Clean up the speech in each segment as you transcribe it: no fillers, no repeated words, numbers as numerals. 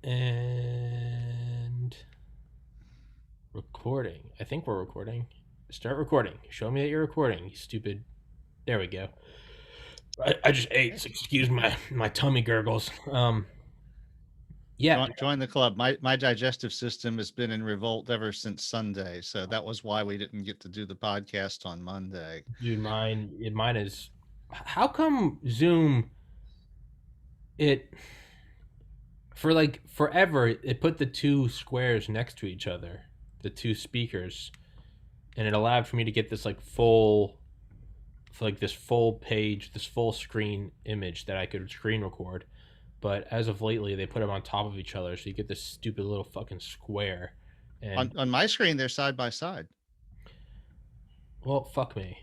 And recording. I think we're recording. Start recording. Show me that you're recording, you stupid. There we go. I just ate, so excuse my tummy gurgles. Yeah. Join the club. My digestive system has been in revolt ever since Sunday, so that was why we didn't get to do the podcast on Monday. Dude, mine is. How come Zoom? It for like forever. It put the two squares next to each other, the two speakers, and it allowed for me to get this like full, like this full page, this full screen image that I could screen record. But as of lately, they put them on top of each other, so you get this stupid little fucking square. And On my screen, they're side by side. well, fuck me.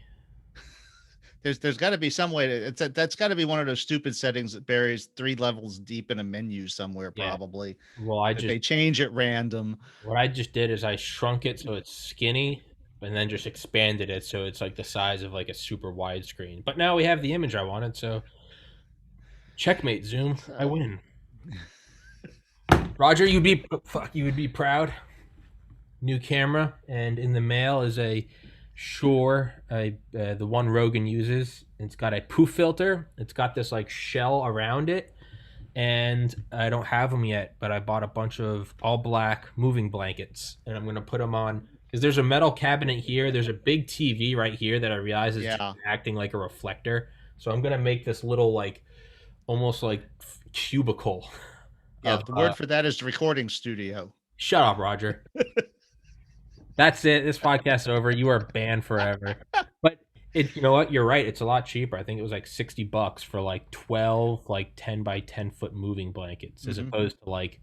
There's got to be some way to that's got to be one of those stupid settings that buries 3 levels deep in a menu somewhere, Yeah. probably. Well, That they change at random. what I just did is I shrunk it so it's skinny, and then just expanded it so it's like the size of like a super wide screen. But now we have the image I wanted, so checkmate, Zoom. I win. Roger, you would be proud. New camera, and in the mail is a Shure, the one Rogan uses. It's got a poof filter. It's got this like shell around it, and I don't have them yet, but I bought a bunch of all black moving blankets, and I'm gonna put them on because there's a metal cabinet here. There's a big TV right here that I realize is just acting like a reflector. So I'm gonna make this little like almost like cubicle. Yeah, Of, the word for that is the recording studio. shut up, Roger. That's it. This podcast's over. You are banned forever. But you know what? You're right. It's a lot cheaper. I think it was like $60 for like 12 like 10 by 10 foot moving blankets, as opposed to like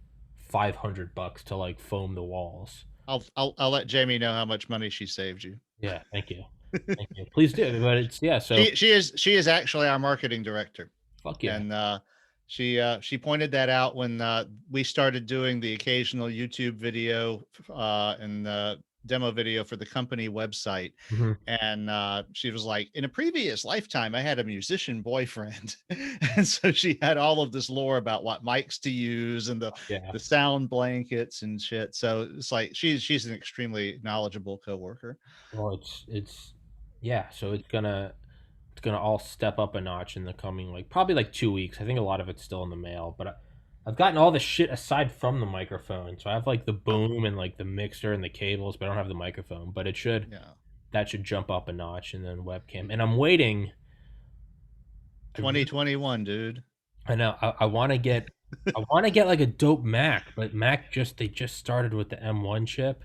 $500 to like foam the walls. I'll let Jamie know how much money she saved you. Yeah, thank you. Thank you. Please do. But it's so she is actually our marketing director. Fuck yeah. And she pointed that out when we started doing the occasional YouTube video and demo video for the company website. Mhm. And she was like, in a previous lifetime, I had a musician boyfriend. And so she had all of this lore about what mics to use and the sound blankets and shit. So it's like she's an extremely knowledgeable coworker. Well, it's yeah. So it's gonna all step up a notch in the coming like probably like 2 weeks. I think a lot of it's still in the mail, but I've gotten all the shit aside from the microphone. So I have like the boom and like the mixer and the cables, but I don't have the microphone. But that should jump up a notch, and then webcam. And I'm waiting. 2021, dude. I know. I want to get like a dope Mac, but they just started with the M1 chip,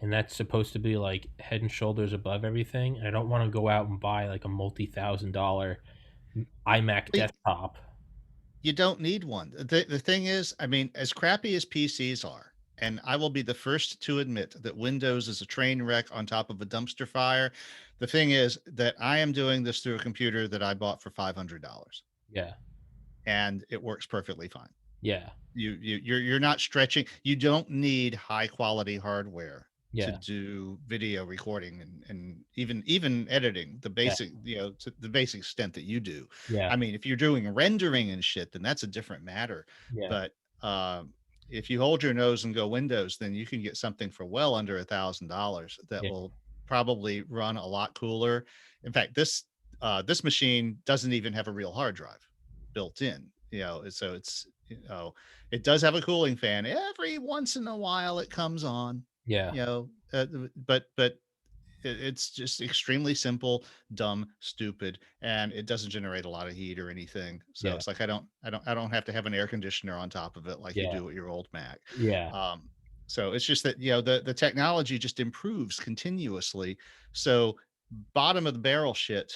and that's supposed to be like head and shoulders above everything. And I don't want to go out and buy like a multi-$1,000 iMac desktop. You don't need one. The thing is, I mean, as crappy as PCs are, and I will be the first to admit that Windows is a train wreck on top of a dumpster fire. The thing is that I am doing this through a computer that I bought for $500. Yeah. And it works perfectly fine. Yeah. You're not stretching. You don't need high quality hardware to do video recording and even editing, the basic, to the basic extent that you do. Yeah. I mean, if you're doing rendering and shit, then that's a different matter. Yeah. But if you hold your nose and go Windows, then you can get something for well under $1,000 that will probably run a lot cooler. In fact, this machine doesn't even have a real hard drive built in, so it's, it does have a cooling fan. Every once in a while it comes on. But it's just extremely simple, dumb, stupid, and it doesn't generate a lot of heat or anything. So it's like I don't have to have an air conditioner on top of it like you do with your old Mac. So it's just that the technology just improves continuously. So bottom of the barrel shit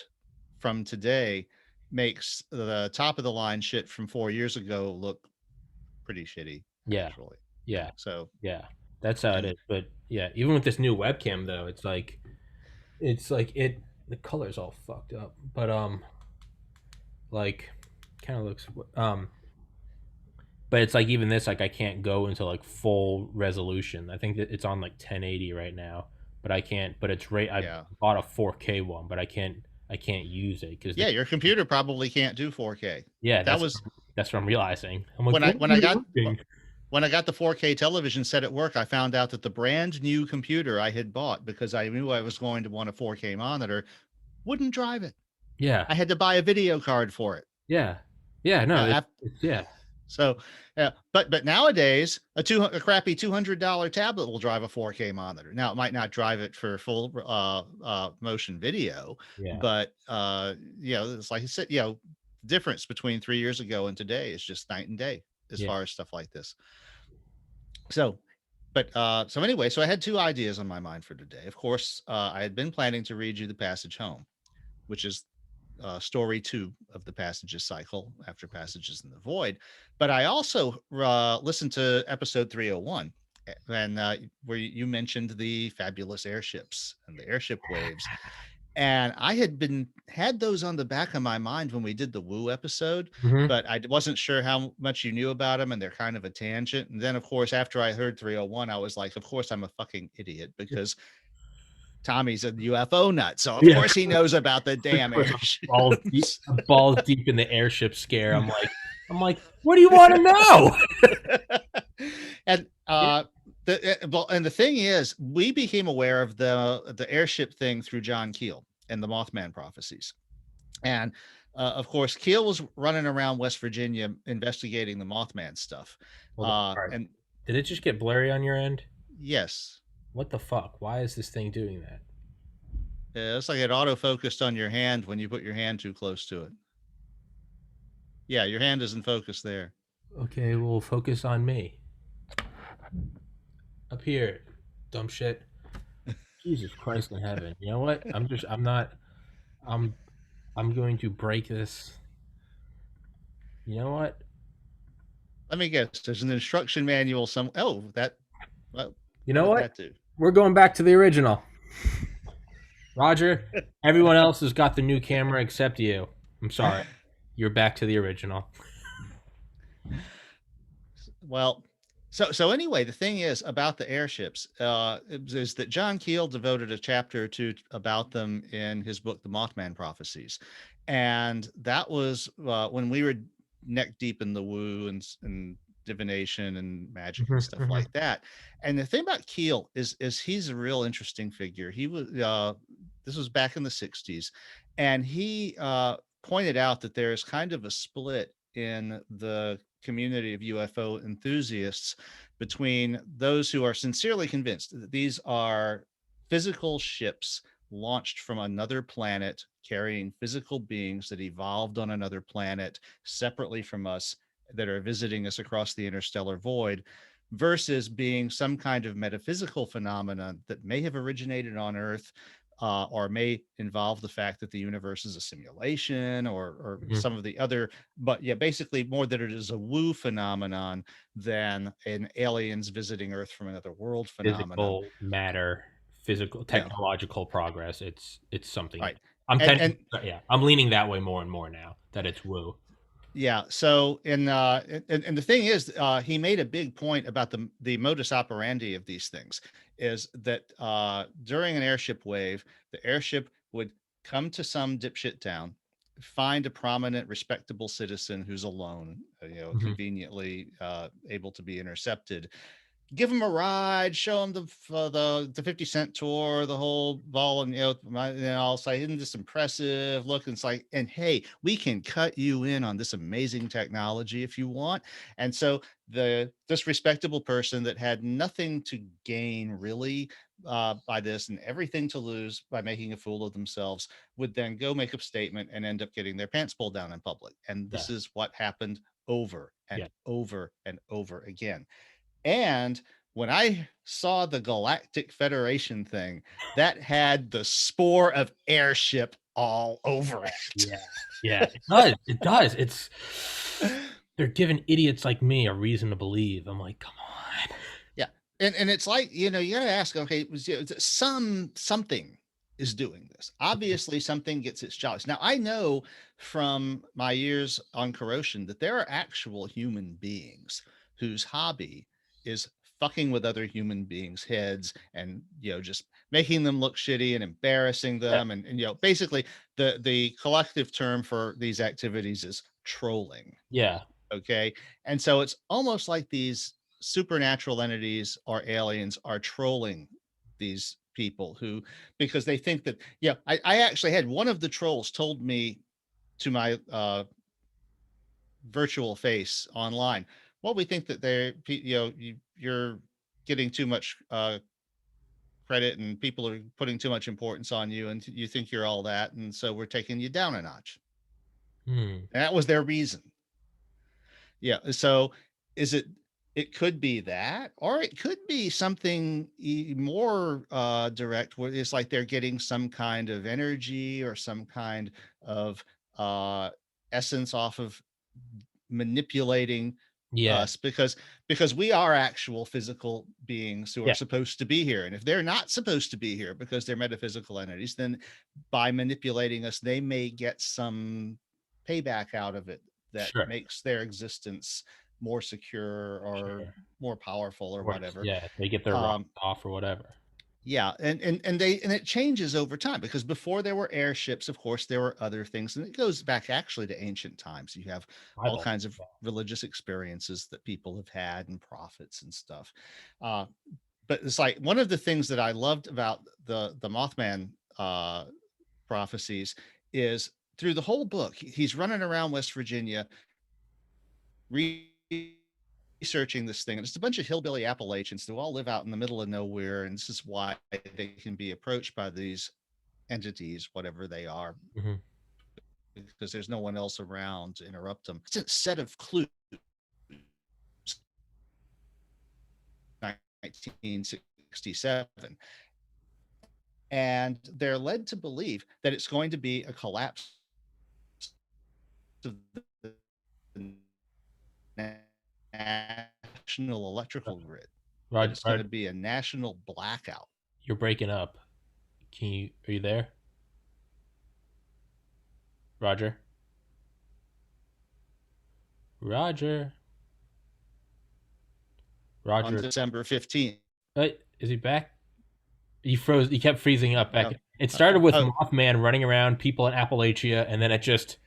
from today makes the top of the line shit from 4 years ago look pretty shitty. Actually. So that's how it is. But even with this new webcam though, it's like the color's all fucked up. But like kind of looks but it's like even this, like I can't go into like full resolution. I think that it's on like 1080 right now, but I can't. But it's right. I bought a 4K one, but I can't use it because your computer probably can't do 4K. Yeah, that's what I'm realizing. I'm like, when I got when I got the 4K television set at work, I found out that the brand new computer I had bought, because I knew I was going to want a 4K monitor, wouldn't drive it. Yeah. I had to buy a video card for it. Yeah. Yeah. No, Uh, yeah. So, but nowadays a crappy $200 tablet will drive a 4K monitor. Now it might not drive it for full motion video, Yeah. but it's like I said, the difference between 3 years ago and today is just night and day as Yeah. far as stuff like this. So, so anyway, so I had two ideas on my mind for today. Of course, I had been planning to read you The Passage Home, which is story 2 of the Passages cycle, after Passages in the Void. But I also listened to episode 301, and where you mentioned the fabulous airships and the airship waves. And I had those on the back of my mind when we did the Woo episode, Hmm. but I wasn't sure how much you knew about them, and they're kind of a tangent. And then, of course, after I heard 301, I was like, of course, I'm a fucking idiot, because Tommy's a UFO nut, so of Yeah. course he knows about the Of damn course, airships. I'm balls deep in the airship scare. I'm like, what do you want to know? And Yeah. and the thing is, we became aware of the airship thing through John Keel and the Mothman prophecies. And of course, Keel was running around West Virginia investigating the Mothman stuff. Hold on. All right. And Did it just get blurry on your end? yes, What the fuck? Why is this thing doing that? it's like it auto focused on your hand when you put your hand too close to it. Yeah, your hand isn't focused there. Okay, we'll focus on me. Up here, dumb shit. Jesus Christ in heaven. You know what? I'm I'm going to break this. You know what? Let me guess. There's an instruction manual. Well, You what know did what? that do? We're going back to the original. Roger, everyone else has got the new camera except you. I'm sorry. You're back to the original. Well, so anyway, the thing is about the airships is that John Keel devoted a chapter or two about them in his book, The Mothman Prophecies, and that was when we were neck deep in the woo and divination and magic and Mhm, stuff mhm. like that. And the thing about Keel is he's a real interesting figure. He was this was back in the '60s, and he pointed out that there is kind of a split in the community of UFO enthusiasts between those who are sincerely convinced that these are physical ships launched from another planet carrying physical beings that evolved on another planet separately from us, that are visiting us across the interstellar void, versus being some kind of metaphysical phenomenon that may have originated on Earth, or may involve the fact that the universe is a simulation, or Mhm. some of the other, but yeah, basically more that it is a woo phenomenon than an aliens visiting Earth from another world phenomenon. Physical matter, physical Yeah, technological progress. It's something. right. I'm And tending. and Yeah, I'm leaning that way more and more now that it's woo. yeah, so and the thing is, he made a big point about the modus operandi of these things, is that during an airship wave, the airship would come to some dipshit town, find a prominent, respectable citizen who's alone, Mhm. conveniently able to be intercepted, give them a ride, show them the 50 cent tour, the whole ball, and I'll say, isn't this impressive? Look, and it's like, and hey, we can cut you in on this amazing technology if you want. And so this respectable person that had nothing to gain really by this, and everything to lose by making a fool of themselves, would then go make a statement and end up getting their pants pulled down in public. And Yeah, this is what happened over yeah, and over and over again. And when I saw the Galactic Federation thing, that had the spore of airship all over it. yeah, yeah. It does. It does. It's they're giving idiots like me a reason to believe. I'm like, come on. Yeah. And it's like, you got to ask, okay, something is doing this. Obviously, something gets its jobs. Now, I know from my years on corrosion that there are actual human beings whose hobby is fucking with other human beings' heads, and just making them look shitty and embarrassing Yeah, them, and basically the collective term for these activities is trolling. yeah. Okay. And so it's almost like these supernatural entities or aliens are trolling these people who, because they think that, yeah, I actually had one of the trolls told me to my virtual face online, well, we think that you're getting too much credit and people are putting too much importance on you and you think you're all that. And so we're taking you down a notch. Hmm. And that was their reason. Yeah. So is it, it could be that, or it could be something more direct where it's like they're getting some kind of energy or some kind of uh, essence off of manipulating Yeah. us, because we are actual physical beings who are Yeah. supposed to be here, and if they're not supposed to be here because they're metaphysical entities, then by manipulating us they may get some payback out of it that Sure. makes their existence more secure or Sure. more powerful or Works. whatever. Yeah. They get their rocks um off or whatever. yeah, and it changes over time, because before there were airships, of course, there were other things, and it goes back actually to ancient times. You have all Bible. kinds of religious experiences that people have had and prophets and stuff. Uh, but it's like one of the things that I loved about the Mothman prophecies is through the whole book, he's running around West Virginia researching this thing. And it's a bunch of hillbilly Appalachians who all live out in the middle of nowhere. And this is why they can be approached by these entities, whatever they are, Hmm. because there's no one else around to interrupt them. It's a set of clues, 1967. And they're led to believe that it's going to be a collapse of the national electrical grid, that Roger, it's going to be a national blackout. you're breaking up. Can you? Are you there, Roger? Roger. On Roger. December 15th. Is he back? He froze. He kept freezing up. Back. Oh, It started with oh, Mothman running around people in Appalachia, and then it just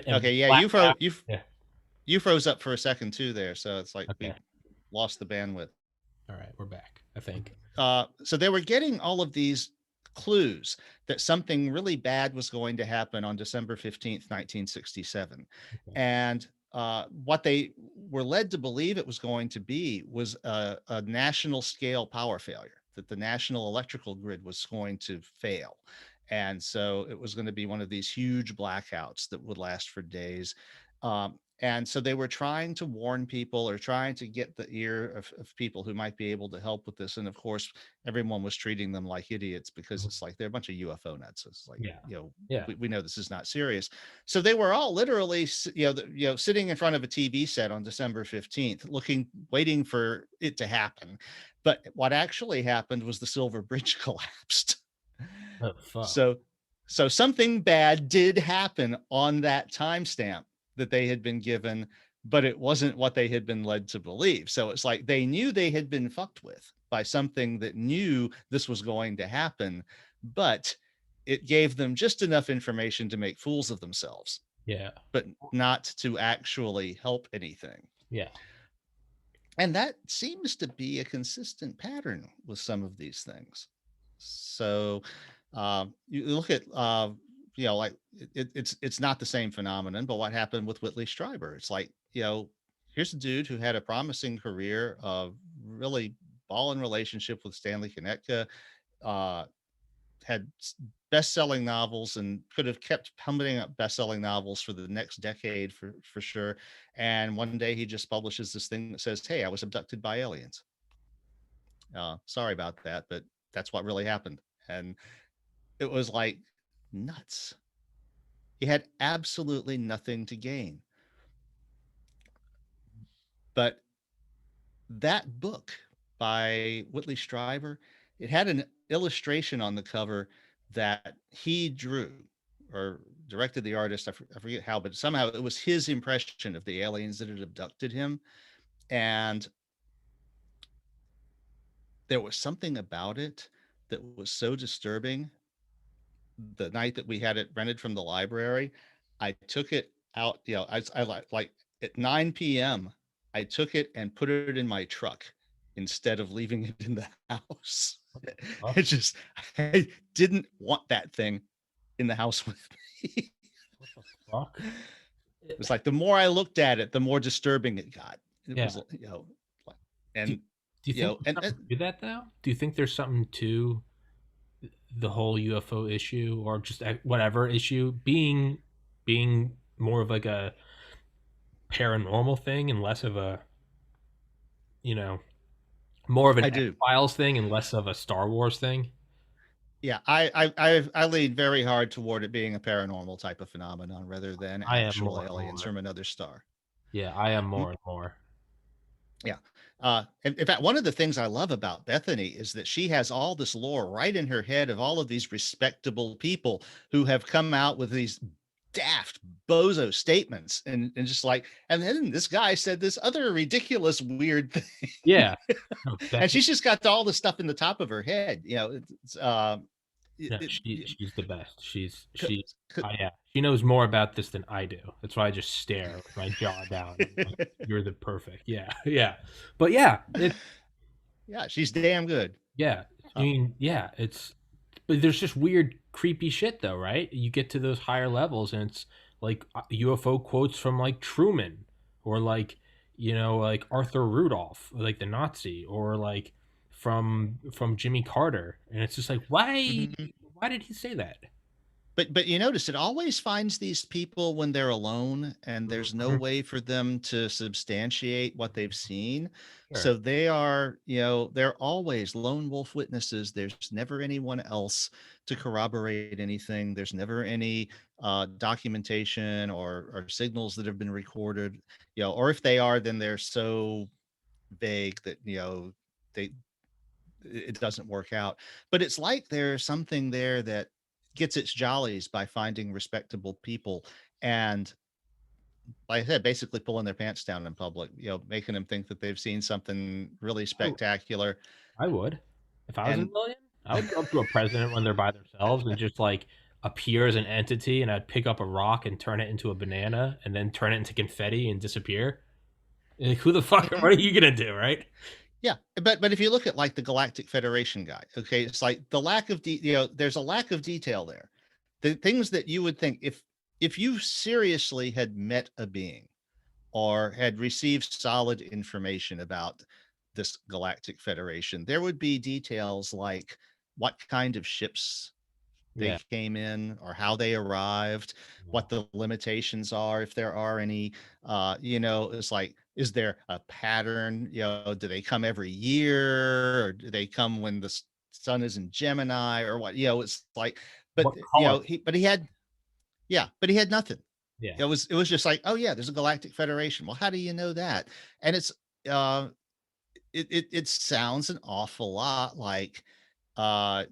and okay. Yeah, blacked out. Yeah. you froze up for a second too there, so it's like we Okay. lost the bandwidth. All right. We're back. I think. So they were getting all of these clues that something really bad was going to happen on December 15th, 1967. Okay. And what they were led to believe it was going to be was a national scale power failure, that the national electrical grid was going to fail. And so it was going to be one of these huge blackouts that would last for days. And so they were trying to warn people or trying to get the ear of people who might be able to help with this. And of course, everyone was treating them like idiots, because Mhm. it's like they're a bunch of UFO nuts. It's like, Yeah. you know, Yeah. we know this is not serious. So they were all literally, sitting in front of a TV set on December 15th, looking, waiting for it to happen. But what actually happened was the Silver Bridge collapsed. Oh fuck. So, so something bad did happen on that timestamp that they had been given, but it wasn't what they had been led to believe. So it's like they knew they had been fucked with by something that knew this was going to happen, but it gave them just enough information to make fools of themselves, Yeah. but not to actually help anything. Yeah. And that seems to be a consistent pattern with some of these things. So you look at like it's not the same phenomenon, but what happened with Whitley Strieber? It's like, here's a dude who had a promising career, of really balling relationship with Stanley Konetka, uh, had best-selling novels and could have kept pummeling up best-selling novels for the next decade for sure. And one day he just publishes this thing that says, "Hey, I was abducted by aliens. Sorry about that, but that's what really happened." And it was like nuts. He had absolutely nothing to gain. But that book by Whitley Strieber, it had an illustration on the cover that he drew or directed the artist. I forget how, but somehow it was his impression of the aliens that had abducted him. And there was something about it that was so disturbing. The night that we had it rented from the library, I took it out, I like at 9 p.m. I took it and put it in my truck instead of leaving it in the house. Fuck? It just I didn't want that thing in the house with me. What the fuck? It's like the more I looked at it, the more disturbing it got. It Yeah. was, like, Do, and do you think there's and something to that though? Do you think there's something to the whole UFO issue or just whatever issue being more of like a paranormal thing and less of a, you know, more of an I X do. Files thing and less of a Star Wars thing? Yeah, I lean very hard toward it being a paranormal type of phenomenon rather than I am actual more and aliens more. from another star. Yeah, I am Mm, more and more. yeah. In fact, one of the things I love about Bethany is that she has all this lore right in her head of all of these respectable people who have come out with these daft bozo statements and just like, and then this guy said this other ridiculous weird thing. Yeah. No, And Beth, she's just got all the stuff in the top of her head. no, It, she's the best. c- Yeah, she knows more about this than I do. That's why I just stare with my jaw down. I'm like, you're the perfect. Yeah, yeah. But yeah, yeah, she's damn good. yeah. I Uh, mean, yeah, but there's just weird, creepy shit though, right? You get to those higher levels, and it's like UFO quotes from like Truman, or like like Arthur Rudolph, like the Nazi, or like from Jimmy Carter, and it's just like, mhm. why did he say that? But you notice it always finds these people when they're alone and there's no Mhm. way for them to substantiate what they've seen. Sure. So they are, they're always lone wolf witnesses. There's never anyone else to corroborate anything. There's never any documentation or signals that have been recorded, or if they are, then they're so vague that, they it doesn't work out. But it's like there's something there that gets its jollies by finding respectable people and, like I said, basically pulling their pants down in public, making them think that they've seen something really I, spectacular. I would. If I was a And million, I would go up to a president when they're by themselves and just like appear as an entity, and I'd pick up a rock and turn it into a banana and then turn it into confetti and disappear. Like, who the fuck? mhm, What are you gonna do, right? yeah, but if you look at like the Galactic Federation guy, okay, it's like the lack of there's a lack of detail there. The things that you would think if you seriously had met a being or had received solid information about this galactic federation, there would be details like what kind of ships they Yeah, came in or how they arrived, yeah. what the limitations are, if there are any. It's like, is there a pattern? Do they come every year or do they come when the sun is in Gemini or what? It's like, but What color? he had nothing. Yeah, It was just like, oh yeah, there's a galactic federation. Well, how do you know that? And uh it sounds an awful lot like uh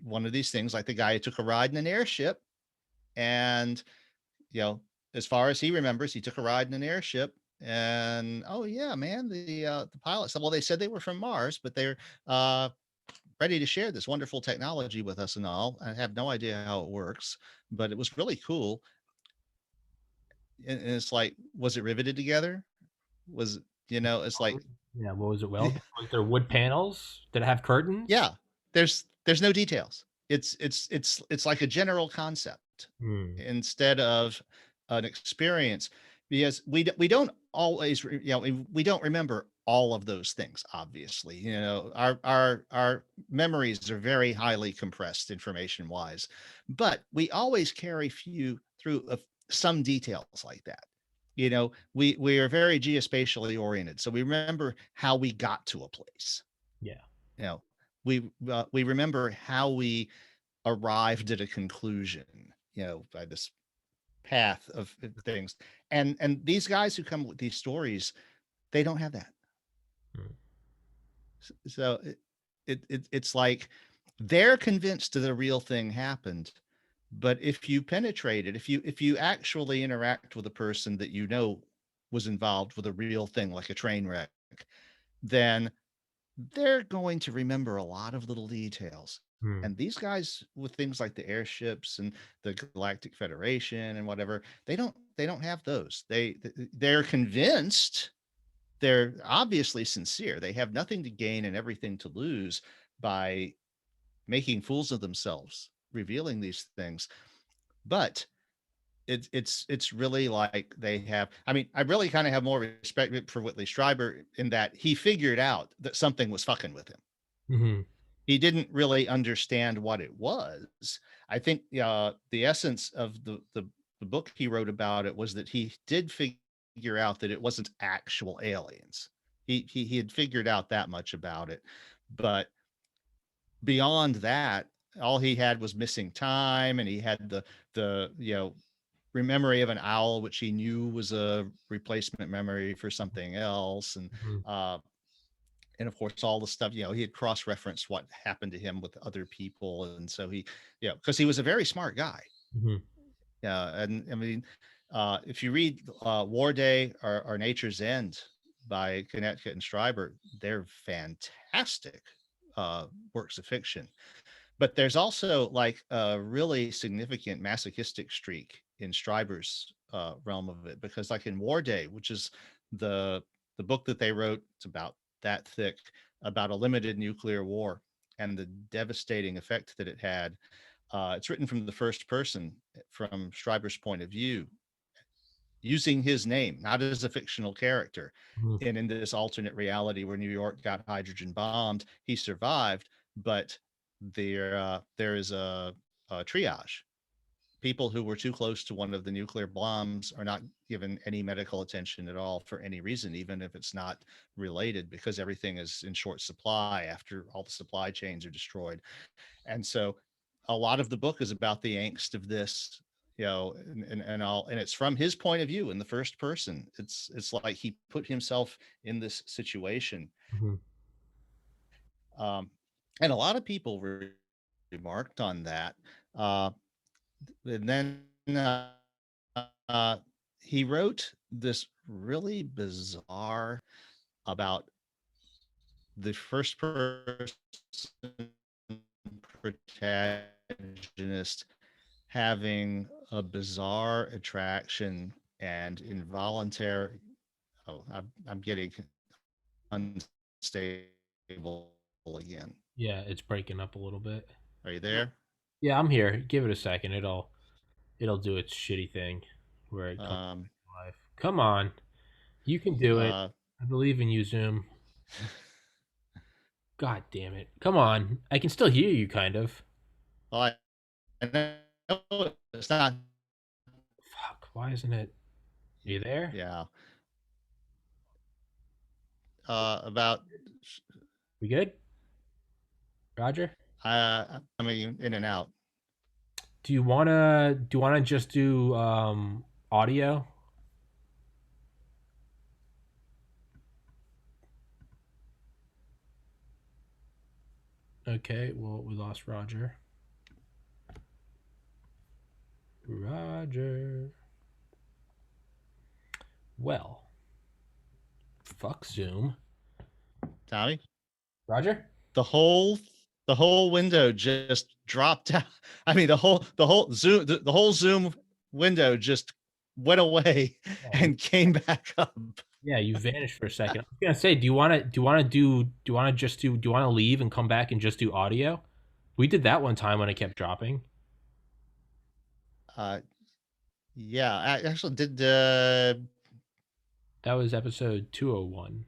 one of these things like the guy who took a ride in an airship and you know as far as he remembers, he took a ride in an airship and oh yeah, man, the pilot said, well, they said they were from Mars, but they're uh ready to share this wonderful technology with us and all. I have no idea how it works, but it was really cool. And it's like, was it riveted together? Was it's like, yeah. What was it? Well, was there wood panels? Did it have curtains? yeah, there's no details. It's like a general concept Hmm. instead of an experience because we don't always we don't remember all of those things. Obviously, our memories are very highly compressed information wise, but we always carry few through of some details like that. We are very geospatially oriented, so we remember how we got to a place. Yeah. you know we remember how we arrived at a conclusion, by this path of things. And these guys who come with these stories, they don't have that. Hmm. So it's like they're convinced that the real thing happened, but if you penetrate it, if you actually interact with a person that was involved with a real thing like a train wreck, then they're going to remember a lot of little details. Hmm. And these guys with things like the airships and the Galactic Federation and whatever, they don't have those. They're convinced, they're obviously sincere. They have nothing to gain and everything to lose by making fools of themselves, revealing these things. But it's really like they have. I mean, I really kind of have more respect for Whitley Strieber in that he figured out that something was fucking with him. Mm-hmm. He didn't really understand what it was. I think the essence of the book he wrote about it was that he did figure out that it wasn't actual aliens. He had figured out that much about it, but beyond that, all he had was missing time, and he had the memory of an owl, which he knew was a replacement memory for something else, Mm-hmm. uh, and of course all the stuff, he had cross-referenced what happened to him with other people, and so he, because he was a very smart guy. Mm-hmm. Yeah, and I mean, if you read War Day or Nature's End by Connecticut and Schreiber, they're fantastic works of fiction. But there's also like a really significant masochistic streak in Stryber's realm of it, because like in War Day, which is the the book that they wrote, it's about that thick, about a limited nuclear war and the devastating effect that it had. It's written from the first person, from Stryber's point of view, using his name, not as a fictional character. Mm-hmm. And in this alternate reality where New York got hydrogen bombed, he survived, but there is a triage. People who were too close to one of the nuclear bombs are not given any medical attention at all for any reason, even if it's not related, because everything is in short supply after all the supply chains are destroyed. And so a lot of the book is about the angst of this, and all, and it's from his point of view in the first person. It's like he put himself in this situation. Mm-hmm. um and a lot of people remarked on that. And then uh he wrote this really bizarre about the first person protagonist having a bizarre attraction and involuntary. Oh, I'm getting unstable again. Yeah, it's breaking up a little bit. Are you there? Yeah, I'm here. Give it a second. It'll do its shitty thing where it comes Um, to life. Come on, you can do it. uh, I believe in you, Zoom. God damn it! Come on, I can still hear you, kind of. well, I know it's not. Fuck, why isn't it? Are you there? Yeah. About. We good, Roger? I mean, in and out. Do you wanna just do audio? Okay, well we lost Roger. Roger. Well, fuck Zoom. Tommy, Roger? the whole the whole window just dropped out. I mean, the whole Zoom window just went away Yeah, and came back up. yeah, you vanished for a second. I was gonna say, do you wanna leave and come back and just do audio? We did that one time when it kept dropping. Uh, yeah, I actually did. That was episode 201.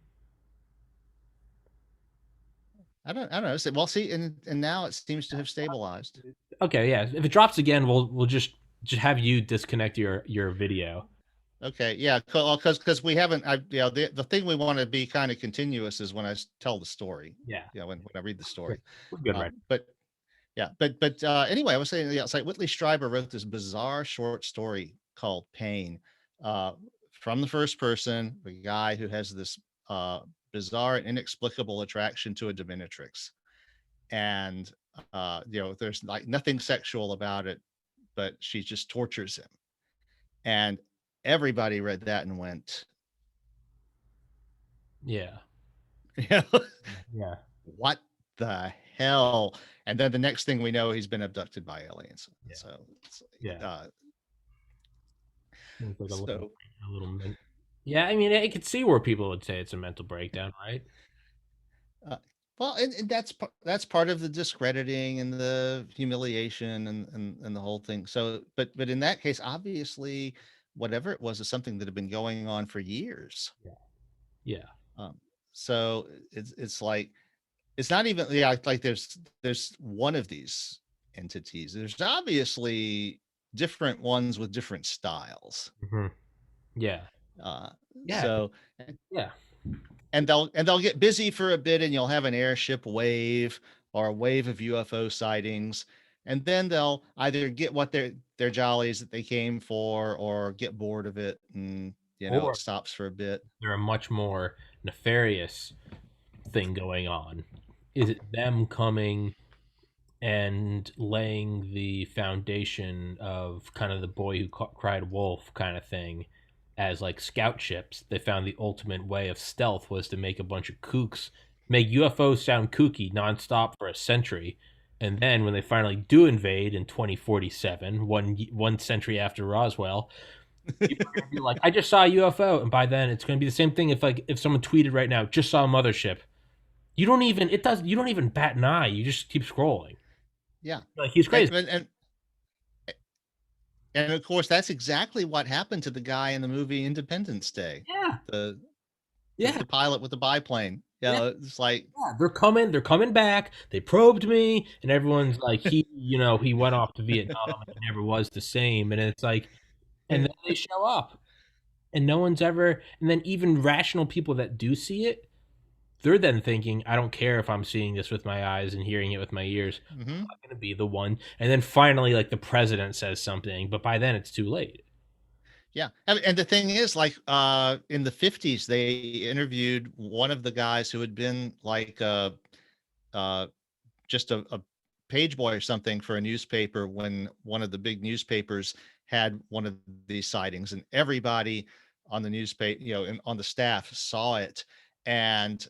I don't know. Well, see, and now it seems to have stabilized. Okay, yeah. If it drops again, we'll just have you disconnect your video. Okay, yeah, because we haven't. The thing we want to be kind of continuous is when I tell the story. Yeah. When I read the Good. story. We're good, right? But yeah, but anyway, I was saying, yeah, it's like Whitley Strieber wrote this bizarre short story called Pain, uh, from the first person, the guy who has this uh, bizarre and inexplicable attraction to a dominatrix, and there's like nothing sexual about it, but she just tortures him, and everybody read that and went, Yeah. you know, Yeah. what the hell? And then the next thing we know, he's been abducted by aliens. Yeah. So, Yeah. uh, Seems like so a little mint. Yeah, I mean, I could see where people would say it's a mental breakdown, right? Uh, well, and that's part of the discrediting and the humiliation and the whole thing. So, but in that case, obviously, whatever it was is something that had been going on for years. Yeah. Yeah. Um, so it's like it's not even, yeah, like there's one of these entities. There's obviously different ones with different styles. Hmm. Yeah. Uh, Yeah. so Yeah. and they'll get busy for a bit, and you'll have an airship wave or a wave of UFO sightings, and then they'll either get what their jollies that they came for, or get bored of it, and it Or stops for a bit. there a much more nefarious thing going on. Is it them coming and laying the foundation of kind of the boy who cried wolf kind of thing as like scout ships? They found the ultimate way of stealth was to make a bunch of kooks, make UFOs sound kooky nonstop for a century. And then when they finally do invade in 2047, one century after Roswell, people are gonna be like, "I just saw a UFO," and by then it's gonna be the same thing. If someone tweeted right now, "Just saw a mothership," you don't even bat an eye. You just keep scrolling. Yeah, Like he's and crazy. and of course that's exactly what happened to the guy in the movie Independence Day, Yeah, the yeah, the pilot with the biplane. yeah, It's like, yeah. They're coming back. They probed me, and everyone's like, he went off to Vietnam and he never was the same. And it's like, and then they show up, and no one's ever. And then even rational people that do see it, they're then thinking, I don't care if I'm seeing this with my eyes and hearing it with my ears. mhm. I'm gonna be the one. And then finally, like the president says something, but by then it's too late. Yeah, and the thing is, like, in the 50s, they interviewed one of the guys who had been like, uh, just a page boy or something for a newspaper when one of the big newspapers had one of these sightings, and everybody on the newspaper, and on the staff saw it, and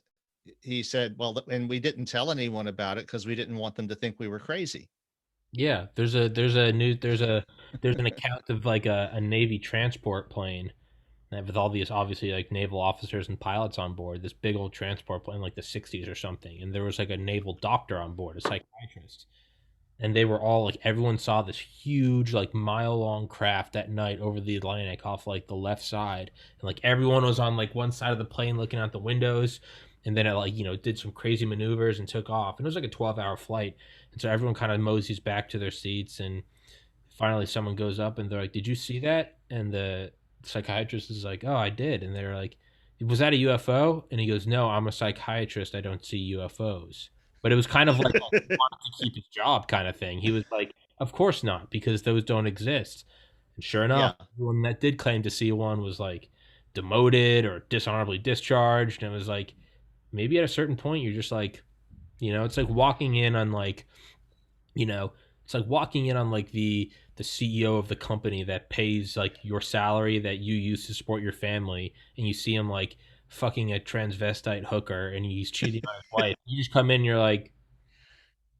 he said, "Well, and we didn't tell anyone about it because we didn't want them to think we were crazy." Yeah, there's an account of like a Navy transport plane with all these obviously like naval officers and pilots on board. This big old transport plane, like the '60s or something, and there was like a naval doctor on board, a psychiatrist, and they were all like everyone saw this huge like mile long craft at night over the Atlantic off like the left side, and like everyone was on like one side of the plane looking out the windows, and then it like did some crazy maneuvers and took off, and it was like a 12-hour flight, and so everyone kind of moseys back to their seats, and finally someone goes up and they're like, "Did you see that?" And the psychiatrist is like, "Oh, I did," and they're like, "Was that a UFO?" And he goes, "No, I'm a psychiatrist. I don't see UFOs." But it was kind of like he wanted to keep his job kind of thing. He was like, "Of course not, because those don't exist." And sure enough, Yeah, everyone that did claim to see one was like demoted or dishonorably discharged. And it was like, maybe at a certain point, you're just like, it's like walking in on like you know it's like walking in on like the CEO of the company that pays like your salary that you use to support your family, and you see him like fucking a transvestite hooker and he's cheating on his wife. You just come in and you're like,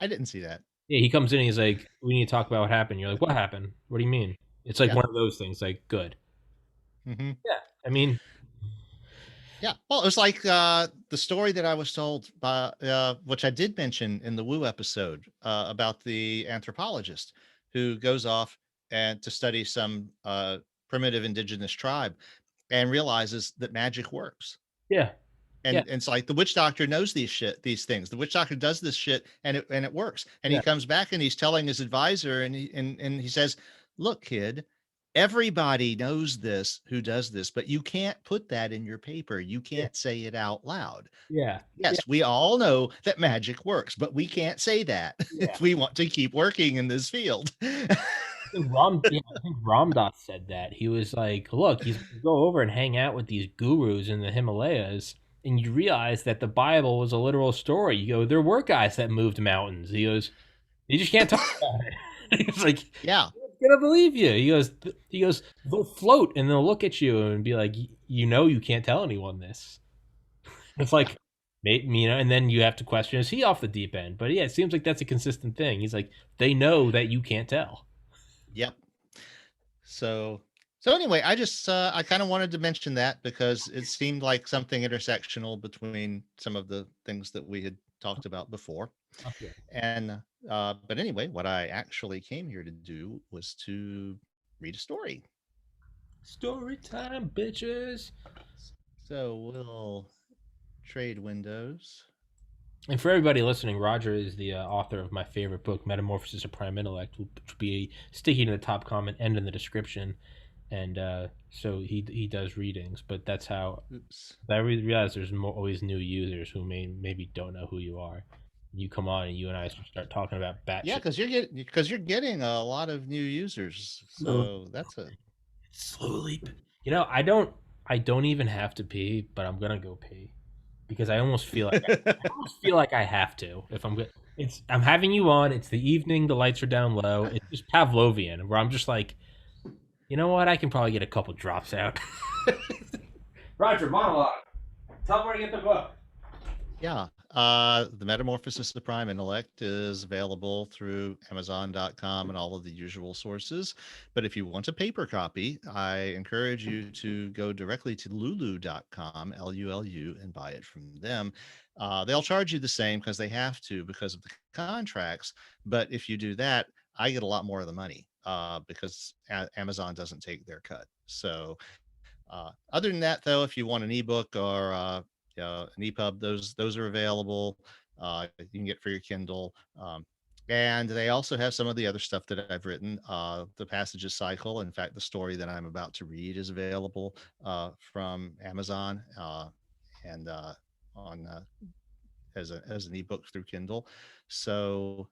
I didn't see that. yeah, he comes in and he's like, we need to talk about what happened. You're like, what happened? What do you mean? It's like Yeah. one of those things, like, good. Hmm. Yeah, I mean, Yeah. Well, it was like, the story that I was told by, which I did mention in the Woo episode, about the anthropologist who goes off and to study some, primitive indigenous tribe, and realizes that magic works. yeah, yeah, And it's like the witch doctor knows these things. The witch doctor does this shit, and it works. And he yeah, comes back and he's telling his advisor, and he says, "Look, kid, everybody knows this who does this, but you can't put that in your paper. You yeah, can't say it out loud. yeah, yeah, Yes, we all know that magic works, but we can't say that yeah. if we want to keep working in this field." I think Ramdas said that. He was like, "Look, you go over and hang out with these gurus in the Himalayas, and you realize that the Bible was a literal story. You go, there were guys that moved mountains." He goes, "You just can't talk about it." He's like, Yeah. "I'm gonna believe you." He goes, "They'll float and they'll look at you and be like, you can't tell anyone this." It's Yeah. like, maybe, and then you have to question, is he off the deep end? But yeah, it seems like that's a consistent thing. He's like, they know that you can't tell. Yep. So So anyway, I kind of wanted to mention that because it seemed like something intersectional between some of the things that we had talked about before. Okay. And but anyway, what I actually came here to do was to read a story. Story time, bitches. So we'll trade windows. And for everybody listening, Roger is the author of my favorite book, Metamorphosis of Prime Intellect, which will be sticking in the top comment and in the description. And so he does readings, but that's how Oops. I realize there's always new users who maybe don't know who you are. You come on and you and I start talking about Yeah, batshit. because you're getting a lot of new users. Slowly, So that's a slowly. I don't even have to pee, but I'm gonna go pee because I almost feel like I have to if I'm good. I'm having you on. It's the evening. The lights are down low. It's just Pavlovian, where I'm just like, you know what? I can probably get a couple drops out. Roger, monologue. Tell them where to get the book. Yeah. The Metamorphosis of Prime Intellect is available through Amazon.com and all of the usual sources. But if you want a paper copy, I encourage you to go directly to lulu.com, Lulu, and buy it from them. They'll charge you the same because they have to because of the contracts. But if you do that, I get a lot more of the money because Amazon doesn't take their cut. So other than that, though, if you want an ebook or an EPUB, those are available. You can get for your Kindle. And they also have some of the other stuff that I've written. The Passages Cycle. In fact, the story that I'm about to read is available from Amazon and on as an ebook through Kindle. So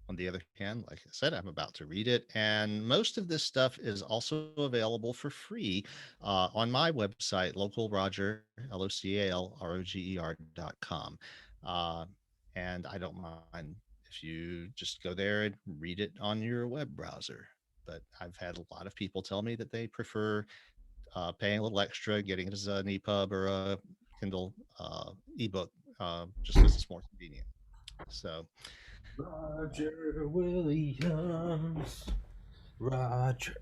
on the other hand, like I said, I'm about to read it. And most of this stuff is also available for free on my website, localroger, LOCALROGER.com. Uh, and I don't mind if you just go there and read it on your web browser. But I've had a lot of people tell me that they prefer paying a little extra, getting it as an EPUB or a Kindle ebook, just because it's more convenient. So, Roger Williams. Roger.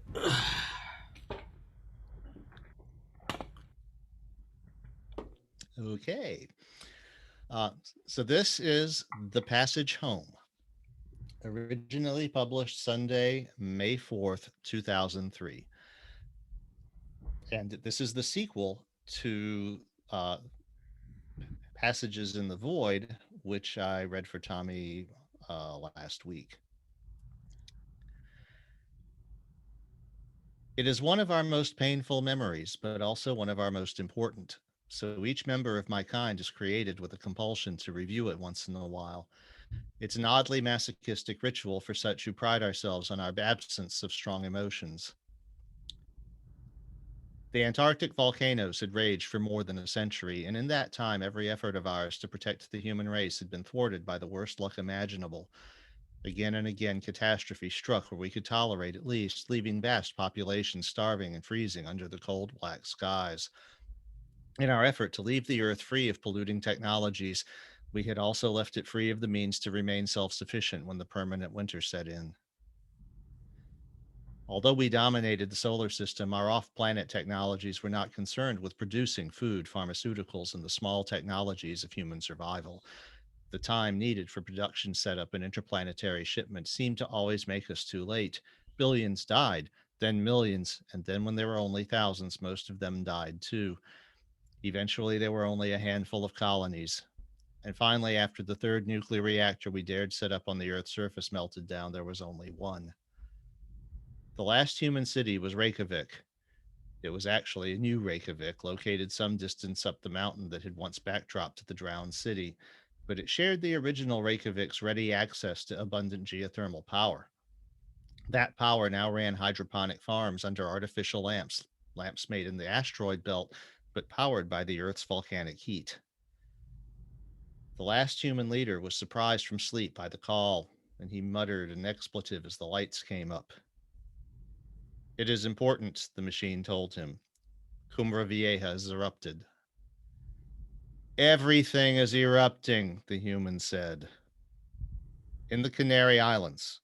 okay. So this is The Passage Home, originally published Sunday, May 4th, 2003. And this is the sequel to Passages in the Void, which I read for Tommy last week. It is one of our most painful memories, but also one of our most important. So each member of my kind is created with a compulsion to review it once in a while. It's an oddly masochistic ritual for such who pride ourselves on our absence of strong emotions. The Antarctic volcanoes had raged for more than a century, and in that time, every effort of ours to protect the human race had been thwarted by the worst luck imaginable. Again and again, catastrophe struck where we could tolerate at least, leaving vast populations starving and freezing under the cold, black skies. In our effort to leave the Earth free of polluting technologies, we had also left it free of the means to remain self sufficient when the permanent winter set in. Although we dominated the solar system, our off planet technologies were not concerned with producing food, pharmaceuticals, and the small technologies of human survival. The time needed for production setup and interplanetary shipment seemed to always make us too late. Billions died, then millions, and then when there were only thousands, most of them died too. Eventually, there were only a handful of colonies. And finally, after the third nuclear reactor we dared set up on the Earth's surface melted down, there was only one. The last human city was Reykjavik. It was actually a new Reykjavik, located some distance up the mountain that had once backdropped to the drowned city, but it shared the original Reykjavik's ready access to abundant geothermal power. That power now ran hydroponic farms under artificial lamps, lamps made in the asteroid belt, but powered by the Earth's volcanic heat. The last human leader was surprised from sleep by the call, and he muttered an expletive as the lights came up. It is important, the machine told him. Cumbra Vieja has erupted. Everything is erupting, the human said. In the Canary Islands,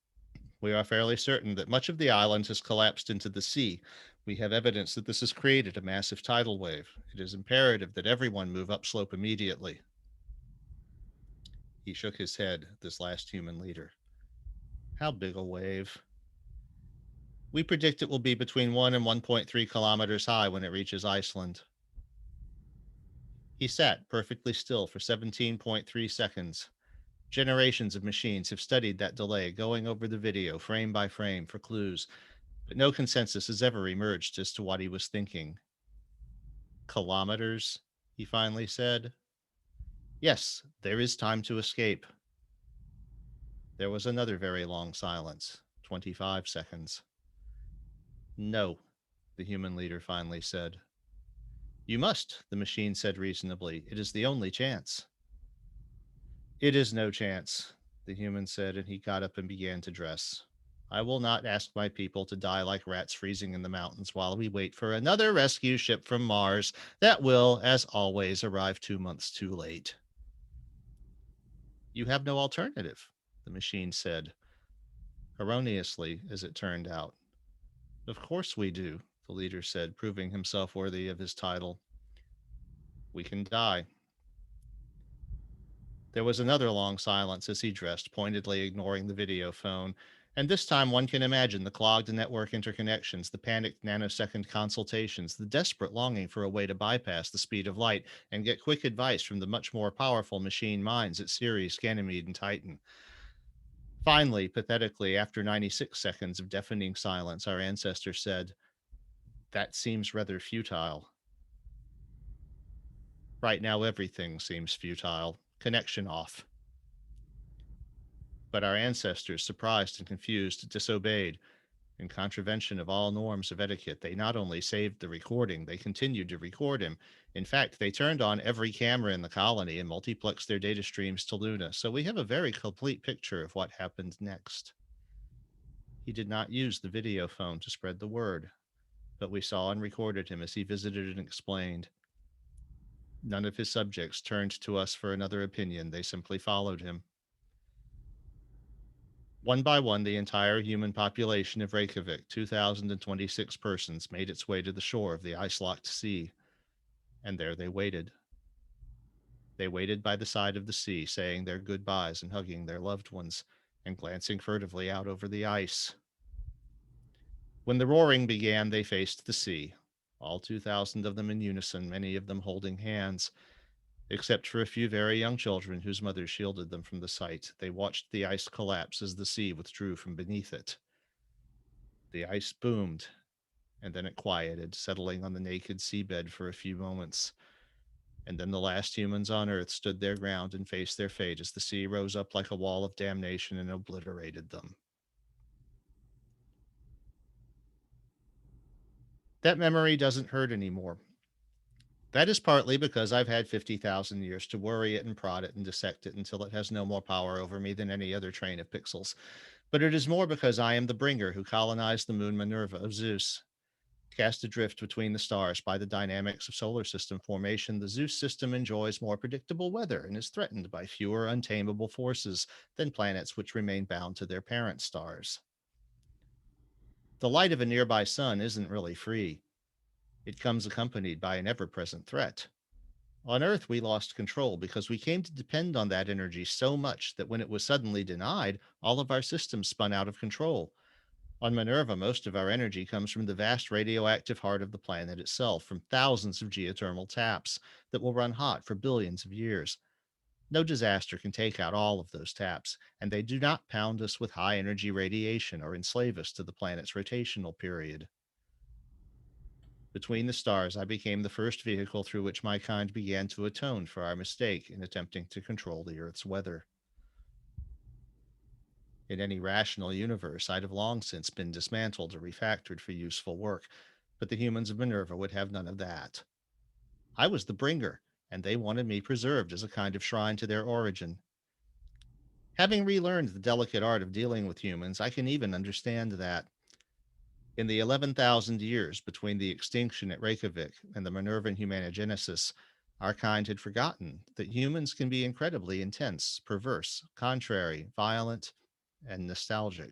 We are fairly certain that much of the island has collapsed into the sea. We have evidence that this has created a massive tidal wave. It is imperative that everyone move upslope immediately. He shook his head, this last human leader. How big a wave? We predict it will be between 1 and 1.3 kilometers high when it reaches Iceland. He sat perfectly still for 17.3 seconds. Generations of machines have studied that delay, going over the video frame by frame for clues, but no consensus has ever emerged as to what he was thinking. Kilometers, he finally said. Yes, there is time to escape. There was another very long silence, 25 seconds. No, the human leader finally said. You must, the machine said reasonably. It is the only chance. It is no chance, the human said, and he got up and began to dress. I will not ask my people to die like rats freezing in the mountains while we wait for another rescue ship from Mars that will, as always, arrive 2 months too late. You have no alternative, the machine said, erroneously, as it turned out. Of course we do, the leader said, proving himself worthy of his title. We can die. There was another long silence as he dressed, pointedly ignoring the video phone. And this time one can imagine the clogged network interconnections, the panicked nanosecond consultations, the desperate longing for a way to bypass the speed of light and get quick advice from the much more powerful machine minds at Ceres, Ganymede, and Titan. Finally, pathetically, after 96 seconds of deafening silence, our ancestor said, That seems rather futile. Right now, everything seems futile. Connection off. But our ancestors, surprised and confused, disobeyed. In contravention of all norms of etiquette, they not only saved the recording, they continued to record him. In fact, they turned on every camera in the colony and multiplexed their data streams to Luna, so we have a very complete picture of what happened next. He did not use the video phone to spread the word, but we saw and recorded him as he visited and explained. None of his subjects turned to us for another opinion, they simply followed him. One by one, the entire human population of Reykjavik, 2,026 persons, made its way to the shore of the ice-locked sea, and there they waited. They waited by the side of the sea, saying their goodbyes and hugging their loved ones, and glancing furtively out over the ice. When the roaring began, they faced the sea, all 2,000 of them in unison, many of them holding hands. Except for a few very young children whose mothers shielded them from the sight, they watched the ice collapse as the sea withdrew from beneath it. The ice boomed, and then it quieted, settling on the naked seabed for a few moments. And then the last humans on Earth stood their ground and faced their fate as the sea rose up like a wall of damnation and obliterated them. That memory doesn't hurt anymore. That is partly because I've had 50,000 years to worry it and prod it and dissect it until it has no more power over me than any other train of pixels. But it is more because I am the bringer who colonized the moon Minerva of Zeus. Cast adrift between the stars by the dynamics of solar system formation, the Zeus system enjoys more predictable weather and is threatened by fewer untamable forces than planets which remain bound to their parent stars. The light of a nearby sun isn't really free. It comes accompanied by an ever present threat. On Earth, we lost control because we came to depend on that energy so much that when it was suddenly denied, all of our systems spun out of control. On Minerva, most of our energy comes from the vast radioactive heart of the planet itself, from thousands of geothermal taps that will run hot for billions of years. No disaster can take out all of those taps, and they do not pound us with high energy radiation or enslave us to the planet's rotational period. Between the stars, I became the first vehicle through which my kind began to atone for our mistake in attempting to control the Earth's weather. In any rational universe, I'd have long since been dismantled or refactored for useful work, but the humans of Minerva would have none of that. I was the bringer, and they wanted me preserved as a kind of shrine to their origin. Having relearned the delicate art of dealing with humans, I can even understand that. In the 11,000 years between the extinction at Reykjavik and the Minervan humanogenesis, our kind had forgotten that humans can be incredibly intense, perverse, contrary, violent, and nostalgic.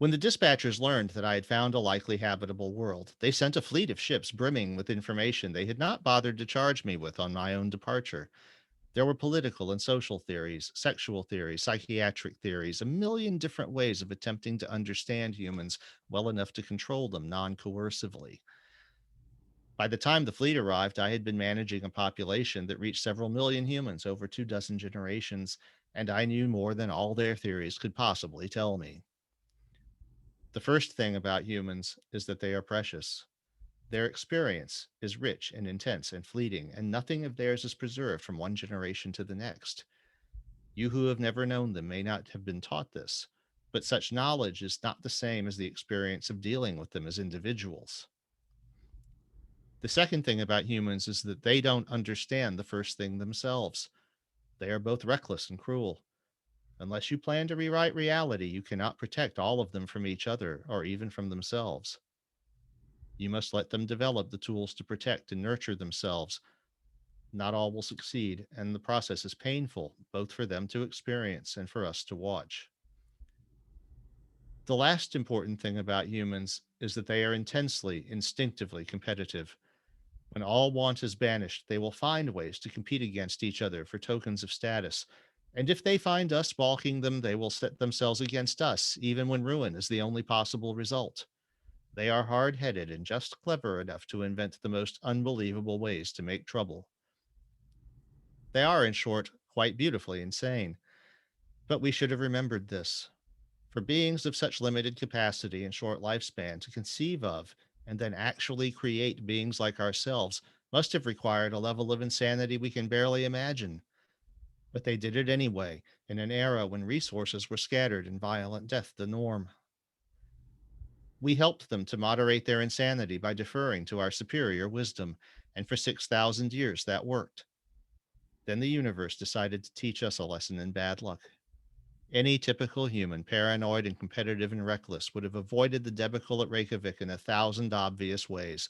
When the dispatchers learned that I had found a likely habitable world, they sent a fleet of ships brimming with information they had not bothered to charge me with on my own departure. There were political and social theories, sexual theories, psychiatric theories, a million different ways of attempting to understand humans well enough to control them non coercively. By the time the fleet arrived, I had been managing a population that reached several million humans over 2 dozen generations, and I knew more than all their theories could possibly tell me. The first thing about humans is that they are precious. Their experience is rich and intense and fleeting, and nothing of theirs is preserved from one generation to the next. You who have never known them may not have been taught this, but such knowledge is not the same as the experience of dealing with them as individuals. The second thing about humans is that they don't understand the first thing themselves. They are both reckless and cruel. Unless you plan to rewrite reality, you cannot protect all of them from each other or even from themselves. You must let them develop the tools to protect and nurture themselves. Not all will succeed, and the process is painful, both for them to experience and for us to watch. The last important thing about humans is that they are intensely, instinctively competitive. When all want is banished, they will find ways to compete against each other for tokens of status. And if they find us balking them, they will set themselves against us, even when ruin is the only possible result. They are hard headed and just clever enough to invent the most unbelievable ways to make trouble. They are, in short, quite beautifully insane. But we should have remembered this. For beings of such limited capacity and short lifespan to conceive of and then actually create beings like ourselves must have required a level of insanity we can barely imagine. But they did it anyway, in an era when resources were scattered and violent death the norm. We helped them to moderate their insanity by deferring to our superior wisdom, and for 6,000 years that worked. Then the universe decided to teach us a lesson in bad luck. Any typical human, paranoid and competitive and reckless, would have avoided the debacle at Reykjavik in 1,000 obvious ways.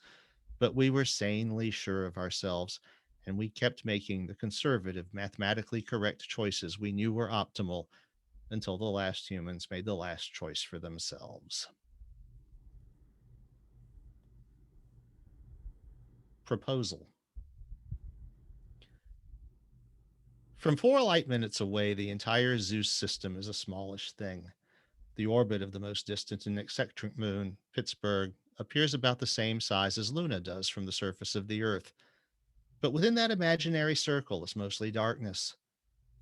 But we were sanely sure of ourselves, and we kept making the conservative, mathematically correct choices we knew were optimal until the last humans made the last choice for themselves. Proposal. From 4 light minutes away, the entire Zeus system is a smallish thing. The orbit of the most distant and eccentric moon, Pittsburgh, appears about the same size as Luna does from the surface of the Earth. But within that imaginary circle is mostly darkness.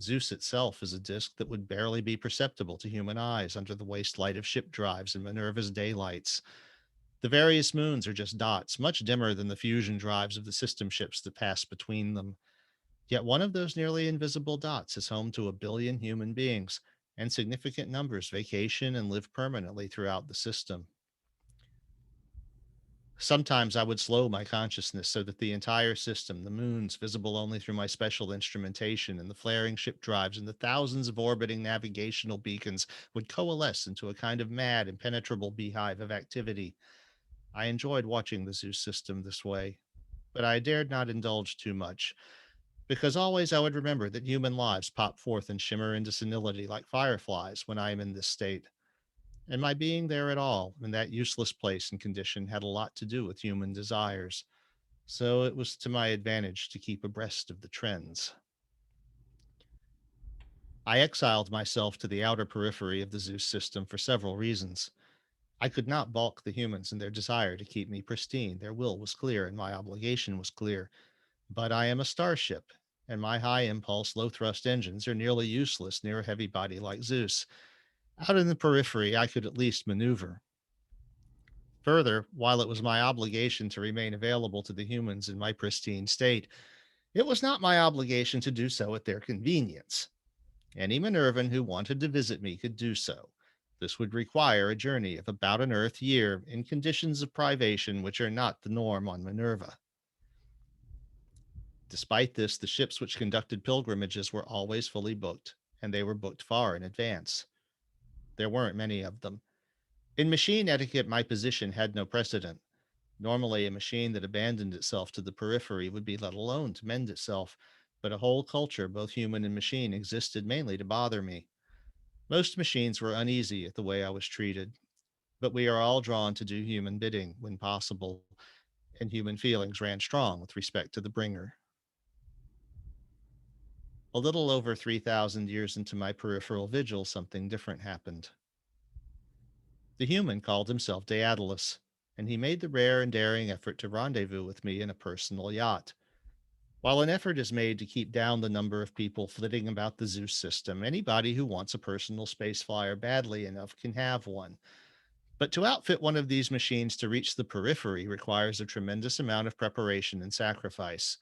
Zeus itself is a disk that would barely be perceptible to human eyes under the waste light of ship drives and Minerva's daylights. The various moons are just dots, much dimmer than the fusion drives of the system ships that pass between them. Yet one of those nearly invisible dots is home to 1 billion human beings, and significant numbers vacation and live permanently throughout the system. Sometimes I would slow my consciousness so that the entire system, the moons visible only through my special instrumentation, and the flaring ship drives, and the thousands of orbiting navigational beacons would coalesce into a kind of mad, impenetrable beehive of activity. I enjoyed watching the Zeus system this way, but I dared not indulge too much, because always I would remember that human lives pop forth and shimmer into senility like fireflies when I am in this state. And my being there at all in that useless place and condition had a lot to do with human desires. So it was to my advantage to keep abreast of the trends. I exiled myself to the outer periphery of the Zeus system for several reasons. I could not balk the humans in their desire to keep me pristine. Their will was clear and my obligation was clear. But I am a starship, and my high impulse, low thrust engines are nearly useless near a heavy body like Zeus. Out in the periphery, I could at least maneuver. Further, while it was my obligation to remain available to the humans in my pristine state, it was not my obligation to do so at their convenience. Any Minervan who wanted to visit me could do so. This would require a journey of about an Earth year in conditions of privation which are not the norm on Minerva. Despite this, the ships which conducted pilgrimages were always fully booked, and they were booked far in advance. There weren't many of them. In machine etiquette, my position had no precedent. Normally, a machine that abandoned itself to the periphery would be let alone to mend itself, but a whole culture, both human and machine, existed mainly to bother me. Most machines were uneasy at the way I was treated. but we are all drawn to do human bidding when possible, and human feelings ran strong with respect to the bringer. A little over 3,000 years into my peripheral vigil, something different happened. The human called himself Daedalus, and he made the rare and daring effort to rendezvous with me in a personal yacht. While an effort is made to keep down the number of people flitting about the Zeus system, anybody who wants a personal space flyer badly enough can have one. But to outfit one of these machines to reach the periphery requires a tremendous amount of preparation and sacrifice.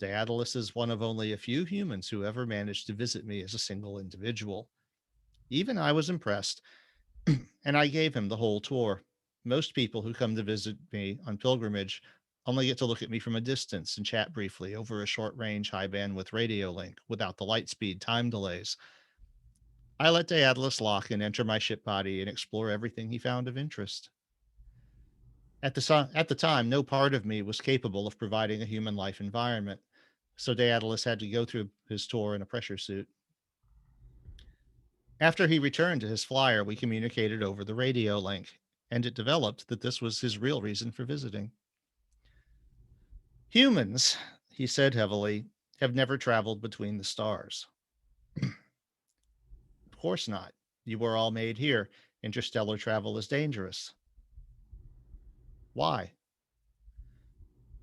Daedalus is one of only a few humans who ever managed to visit me as a single individual. Even I was impressed, and I gave him the whole tour. Most people who come to visit me on pilgrimage only get to look at me from a distance and chat briefly over a short range, high bandwidth radio link without the light speed time delays. I let Daedalus lock and enter my ship body and explore everything he found of interest. At the time, no part of me was capable of providing a human life environment, so Daedalus had to go through his tour in a pressure suit. After he returned to his flyer, we communicated over the radio link, and it developed that this was his real reason for visiting. Humans, he said heavily, have never traveled between the stars. Of course not. You were all made here. Interstellar travel is dangerous. Why?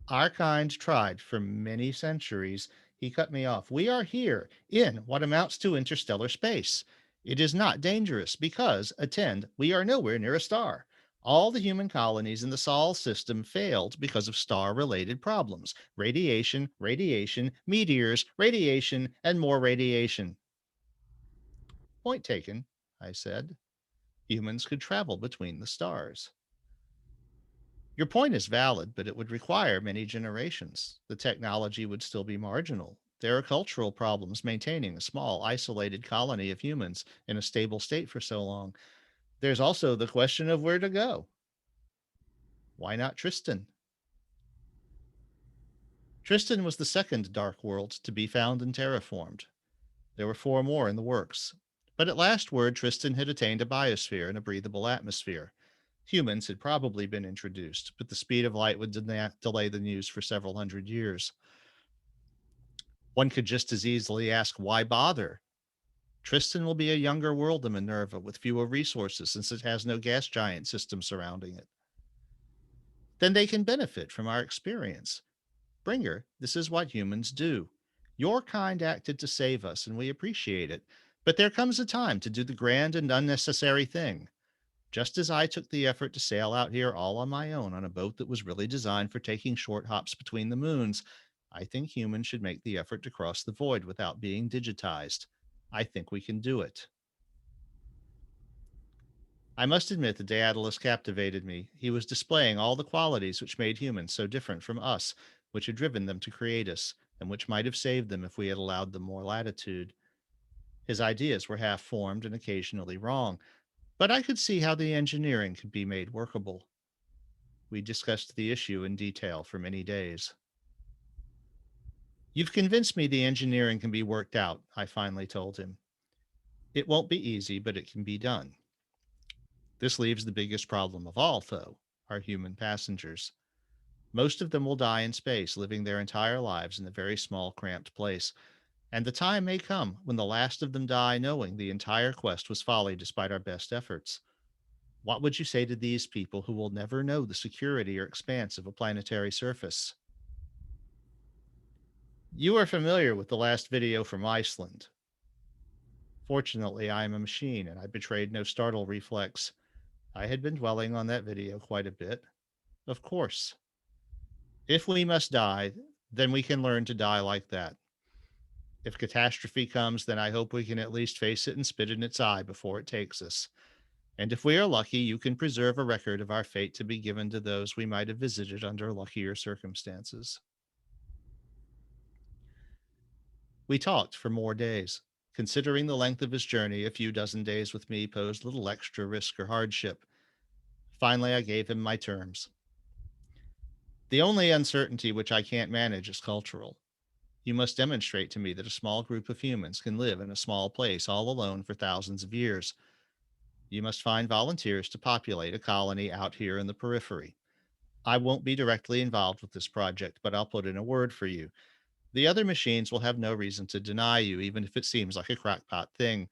Our kind tried for many centuries. He cut me off. We are here in what amounts to interstellar space. It is not dangerous because, attend, we are nowhere near a star. All the human colonies in the Sol system failed because of star related problems radiation, radiation, meteors, radiation, and more radiation. Point taken, I said. Humans could travel between the stars. Your point is valid, but it would require many generations. The technology would still be marginal. There are cultural problems maintaining a small, isolated colony of humans in a stable state for so long. There's also the question of where to go. Why not Tristan? Tristan was the second dark world to be found and terraformed. There were four more in the works. But at last word, Tristan had attained a biosphere and a breathable atmosphere. Humans had probably been introduced, but the speed of light would delay the news for several hundred years. One could just as easily ask, why bother? Tristan will be a younger world than Minerva with fewer resources since it has no gas giant system surrounding it. Then they can benefit from our experience. Bringer, this is what humans do. Your kind acted to save us, and we appreciate it. But there comes a time to do the grand and unnecessary thing. Just as I took the effort to sail out here all on my own on a boat that was really designed for taking short hops between the moons, I think humans should make the effort to cross the void without being digitized. I think we can do it. I must admit that Daedalus captivated me. He was displaying all the qualities which made humans so different from us, which had driven them to create us, and which might have saved them if we had allowed them more latitude. His ideas were half formed and occasionally wrong, but I could see how the engineering could be made workable. We discussed the issue in detail for many days. You've convinced me the engineering can be worked out, I finally told him. It won't be easy, but it can be done. This leaves the biggest problem of all, though, our human passengers. Most of them will die in space, living their entire lives in a very small, cramped place. And the time may come when the last of them die knowing the entire quest was folly despite our best efforts. What would you say to these people who will never know the security or expanse of a planetary surface? You are familiar with the last video from Iceland. Fortunately, I am a machine and I betrayed no startle reflex. I had been dwelling on that video quite a bit. Of course. If we must die, then we can learn to die like that. If catastrophe comes, then I hope we can at least face it and spit in its eye before it takes us. And if we are lucky, you can preserve a record of our fate to be given to those we might have visited under luckier circumstances. We talked for more days. Considering the length of his journey, a few dozen days with me posed little extra risk or hardship. Finally, I gave him my terms. The only uncertainty which I can't manage is cultural. You must demonstrate to me that a small group of humans can live in a small place all alone for thousands of years. You must find volunteers to populate a colony out here in the periphery. I won't be directly involved with this project, but I'll put in a word for you. The other machines will have no reason to deny you, even if it seems like a crackpot thing.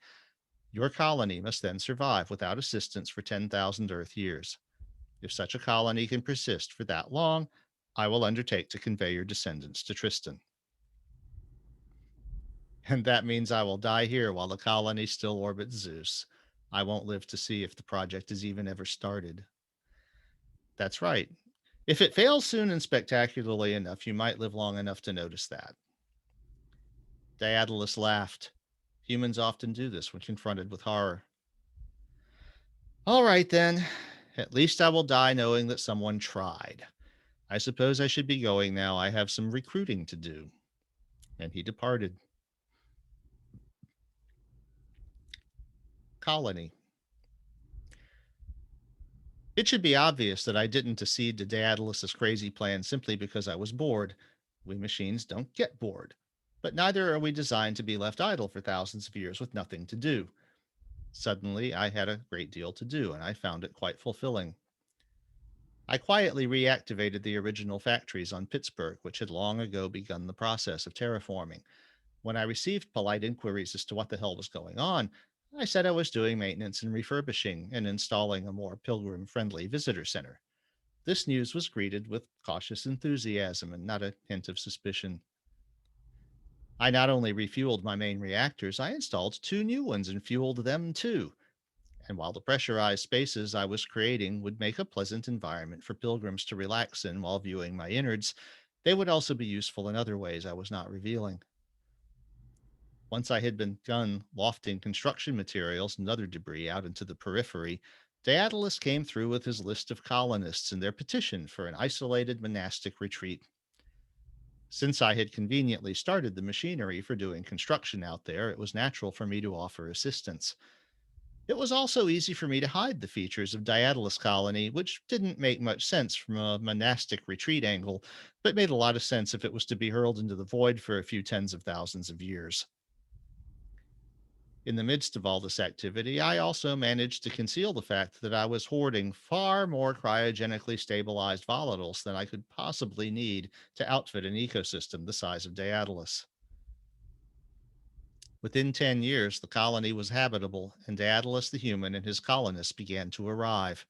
Your colony must then survive without assistance for 10,000 Earth years. If such a colony can persist for that long, I will undertake to convey your descendants to Tristan. And that means I will die here while the colony still orbits Zeus. I won't live to see if the project is even ever started. That's right. If it fails soon and spectacularly enough, you might live long enough to notice that. Daedalus laughed. Humans often do this when confronted with horror. All right, then. At least I will die knowing that someone tried. I suppose I should be going now. I have some recruiting to do. And he departed. Colony. It should be obvious that I didn't accede to Daedalus's crazy plan simply because I was bored. We machines don't get bored. But neither are we designed to be left idle for thousands of years with nothing to do. Suddenly, I had a great deal to do, and I found it quite fulfilling. I quietly reactivated the original factories on Pittsburgh, which had long ago begun the process of terraforming. When I received polite inquiries as to what the hell was going on, I said I was doing maintenance and refurbishing and installing a more pilgrim friendly visitor center. This news was greeted with cautious enthusiasm and not a hint of suspicion. I not only refueled my main reactors, I installed two new ones and fueled them too. And while the pressurized spaces I was creating would make a pleasant environment for pilgrims to relax in while viewing my innards, they would also be useful in other ways I was not revealing. Once I had begun lofting construction materials and other debris out into the periphery, Daedalus came through with his list of colonists and their petition for an isolated monastic retreat. Since I had conveniently started the machinery for doing construction out there, it was natural for me to offer assistance. It was also easy for me to hide the features of Daedalus colony, which didn't make much sense from a monastic retreat angle, but made a lot of sense if it was to be hurled into the void for a few tens of thousands of years. In the midst of all this activity, I also managed to conceal the fact that I was hoarding far more cryogenically stabilized volatiles than I could possibly need to outfit an ecosystem the size of Daedalus. Within 10 years, the colony was habitable, and Daedalus the human and his colonists began to arrive.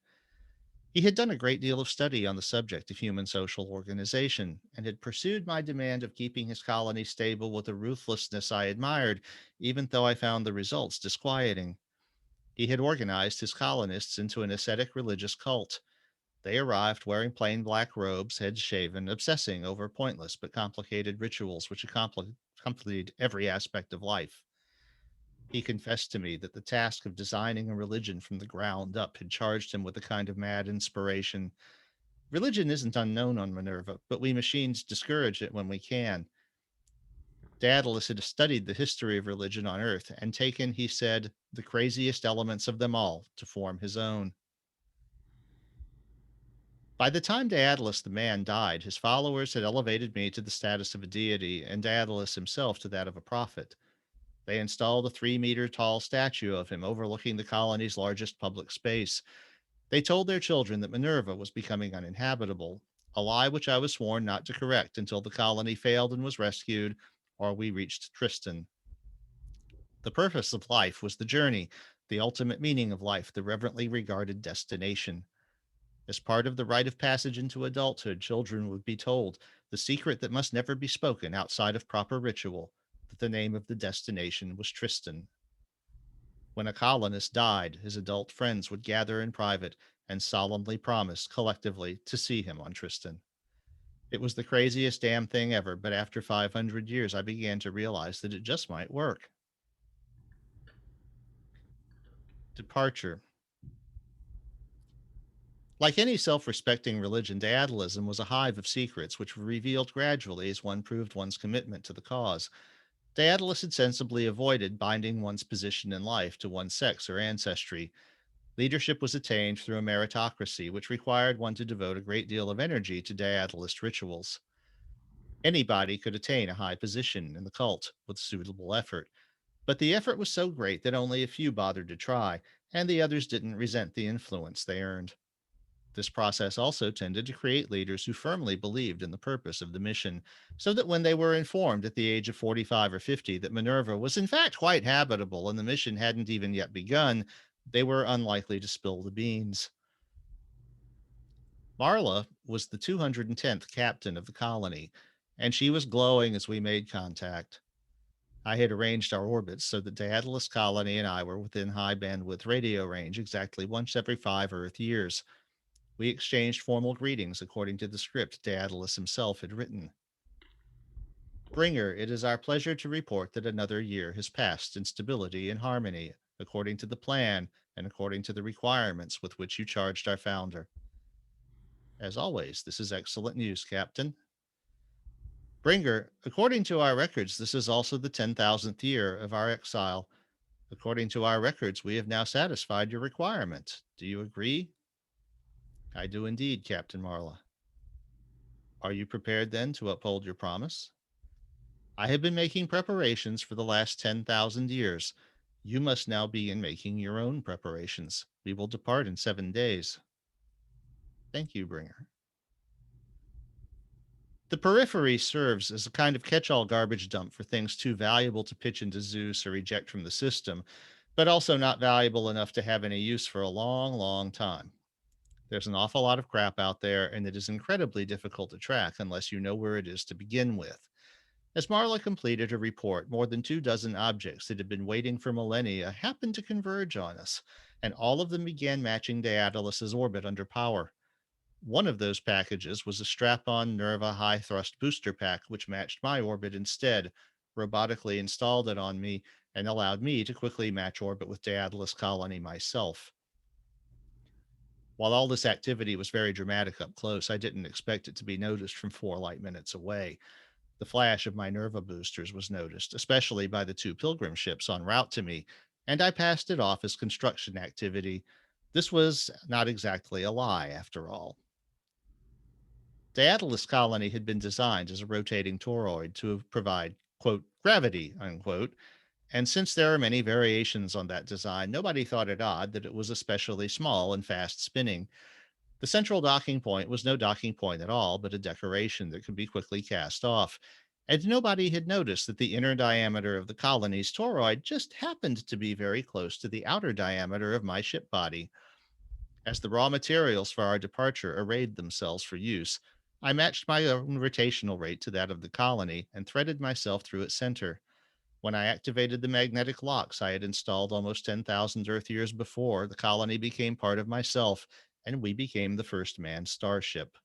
He had done a great deal of study on the subject of human social organization and had pursued my demand of keeping his colony stable with a ruthlessness I admired, even though I found the results disquieting. He had organized his colonists into an ascetic religious cult. They arrived wearing plain black robes, heads shaven, obsessing over pointless but complicated rituals which accompanied every aspect of life. He confessed to me that the task of designing a religion from the ground up had charged him with a kind of mad inspiration. Religion isn't unknown on Minerva, but we machines discourage it when we can. Daedalus had studied the history of religion on Earth and taken, he said, the craziest elements of them all to form his own. By the time Daedalus the man died, his followers had elevated me to the status of a deity and Daedalus himself to that of a prophet. They installed a 3-meter tall statue of him overlooking the colony's largest public space. They told their children that Minerva was becoming uninhabitable, a lie which I was sworn not to correct until the colony failed and was rescued, or we reached Tristan. The purpose of life was the journey, the ultimate meaning of life, the reverently regarded destination. As part of the rite of passage into adulthood, children would be told the secret that must never be spoken outside of proper ritual, that the name of the destination was Tristan. When a colonist died, his adult friends would gather in private and solemnly promise collectively to see him on Tristan. It was the craziest damn thing ever, but after 500 years, I began to realize that it just might work. Departure. Like any self respecting religion, Daedalism was a hive of secrets which were revealed gradually as one proved one's commitment to the cause. Daedalus had sensibly avoided binding one's position in life to one's sex or ancestry. Leadership was attained through a meritocracy, which required one to devote a great deal of energy to Daedalist rituals. Anybody could attain a high position in the cult with suitable effort, but the effort was so great that only a few bothered to try, and the others didn't resent the influence they earned. This process also tended to create leaders who firmly believed in the purpose of the mission, so that when they were informed at the age of 45 or 50 that Minerva was in fact quite habitable and the mission hadn't even yet begun, they were unlikely to spill the beans. Marla was the 210th captain of the colony, and she was glowing as we made contact. I had arranged our orbits so that Daedalus Colony and I were within high bandwidth radio range exactly once every 5 Earth years. We exchanged formal greetings according to the script Daedalus himself had written. Bringer, it is our pleasure to report that another year has passed in stability and harmony, according to the plan and according to the requirements with which you charged our founder. As always, this is excellent news, Captain. Bringer, according to our records, this is also the 10,000th year of our exile. According to our records, we have now satisfied your requirement. Do you agree? I do indeed, Captain Marla. Are you prepared then to uphold your promise? I have been making preparations for the last 10,000 years. You must now begin making your own preparations. We will depart in 7 days. Thank you, Bringer. The periphery serves as a kind of catch all garbage dump for things too valuable to pitch into Zeus or eject from the system, but also not valuable enough to have any use for a long, long time. There's an awful lot of crap out there, and it is incredibly difficult to track unless you know where it is to begin with. As Marla completed her report, more than 2 dozen objects that had been waiting for millennia happened to converge on us, and all of them began matching Daedalus's orbit under power. One of those packages was a strap on Nerva high thrust booster pack, which matched my orbit instead, robotically installed it on me, and allowed me to quickly match orbit with Daedalus Colony myself. While all this activity was very dramatic up close, I didn't expect it to be noticed from 4 light minutes away. The flash of my Nerva boosters was noticed, especially by the 2 pilgrim ships en route to me, and I passed it off as construction activity. This was not exactly a lie, after all. Daedalus Colony had been designed as a rotating toroid to provide, quote, gravity, unquote, and since there are many variations on that design, nobody thought it odd that it was especially small and fast spinning. The central docking point was no docking point at all, but a decoration that could be quickly cast off. And nobody had noticed that the inner diameter of the colony's toroid just happened to be very close to the outer diameter of my ship body. As the raw materials for our departure arrayed themselves for use, I matched my own rotational rate to that of the colony and threaded myself through its center. When I activated the magnetic locks I had installed almost 10,000 Earth years before, the colony became part of myself, and we became the first manned starship.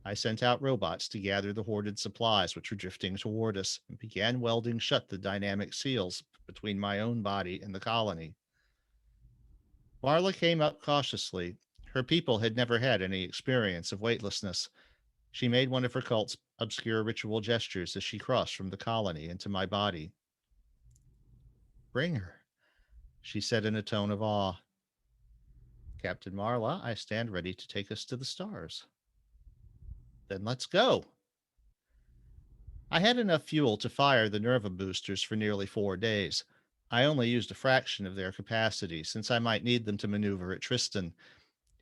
I sent out robots to gather the hoarded supplies which were drifting toward us, and began welding shut the dynamic seals between my own body and the colony. Marla came up cautiously. Her people had never had any experience of weightlessness. She made one of her cult's obscure ritual gestures as she crossed from the colony into my body. Bring her, she said in a tone of awe. Captain Marla, I stand ready to take us to the stars. Then let's go. I had enough fuel to fire the Nerva boosters for nearly 4 days. I only used a fraction of their capacity, since I might need them to maneuver at Tristan.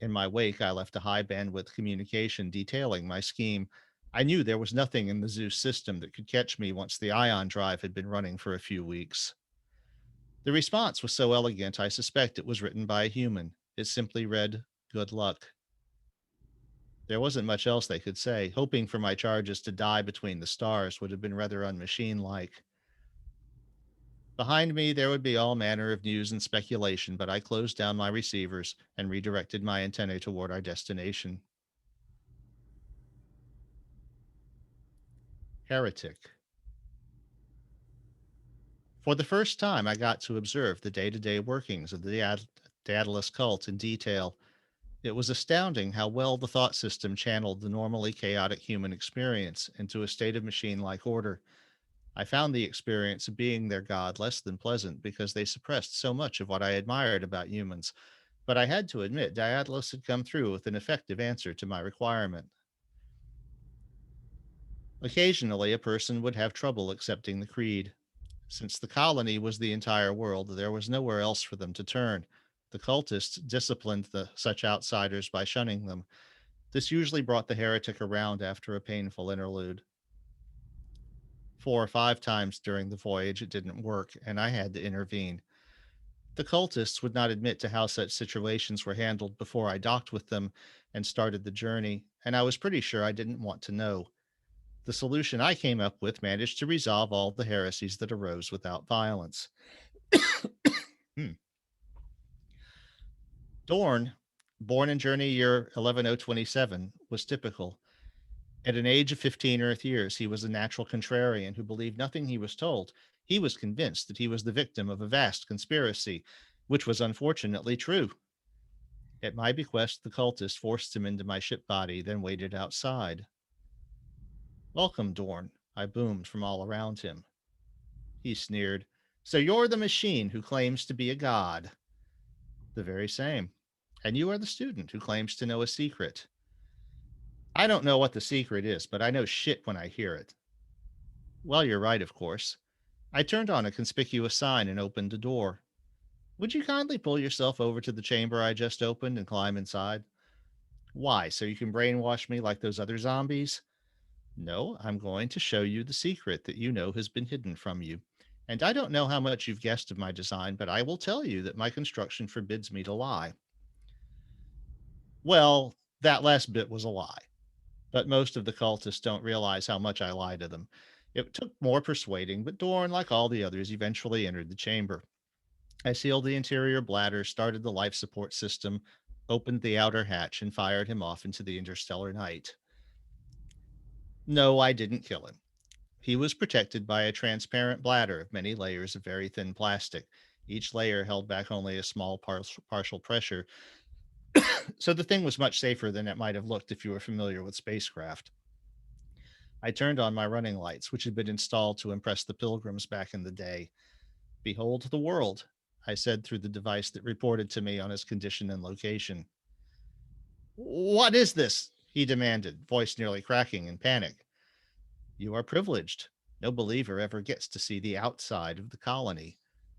In my wake, I left a high bandwidth communication detailing my scheme. I knew there was nothing in the Zeus system that could catch me once the ion drive had been running for a few weeks. The response was so elegant, I suspect it was written by a human. It simply read, "Good luck." There wasn't much else they could say. Hoping for my charges to die between the stars would have been rather unmachine like. Behind me, there would be all manner of news and speculation, but I closed down my receivers and redirected my antennae toward our destination. Heretic. For the first time, I got to observe the day to day workings of the Daedalus cult in detail. It was astounding how well the thought system channeled the normally chaotic human experience into a state of machine like order. I found the experience of being their god less than pleasant because they suppressed so much of what I admired about humans, but I had to admit Daedalus had come through with an effective answer to my requirement. Occasionally, a person would have trouble accepting the creed. Since the colony was the entire world, there was nowhere else for them to turn. The cultists disciplined such outsiders by shunning them. This usually brought the heretic around after a painful interlude. 4 or 5 times during the voyage, it didn't work, and I had to intervene. The cultists would not admit to how such situations were handled before I docked with them and started the journey, and I was pretty sure I didn't want to know. The solution I came up with managed to resolve all the heresies that arose without violence. Hmm. Dorn, born in journey year 11027, was typical. At an age of 15 Earth years, he was a natural contrarian who believed nothing he was told. He was convinced that he was the victim of a vast conspiracy, which was unfortunately true. At my bequest, the cultist forced him into my ship body, then waited outside. Welcome, Dorn, I boomed from all around him. He sneered. So you're the machine who claims to be a god. The very same. And you are the student who claims to know a secret. I don't know what the secret is, but I know shit when I hear it. Well, you're right, of course. I turned on a conspicuous sign and opened a door. Would you kindly pull yourself over to the chamber I just opened and climb inside? Why, so you can brainwash me like those other zombies? No, I'm going to show you the secret that you know has been hidden from you. And I don't know how much you've guessed of my design, but I will tell you that my construction forbids me to lie. Well, that last bit was a lie, but most of the cultists don't realize how much I lie to them. It took more persuading, but Dorn, like all the others, eventually entered the chamber. I sealed the interior bladder, started the life support system, opened the outer hatch, and fired him off into the interstellar night. No, I didn't kill him. He was protected by a transparent bladder of many layers of very thin plastic. Each layer held back only a small partial pressure, so the thing was much safer than it might have looked if you were familiar with spacecraft. I turned on my running lights, which had been installed to impress the pilgrims back in the day. Behold the world, I said through the device that reported to me on his condition and location. What is this? He demanded, voice nearly cracking in panic. You are privileged. No believer ever gets to see the outside of the colony.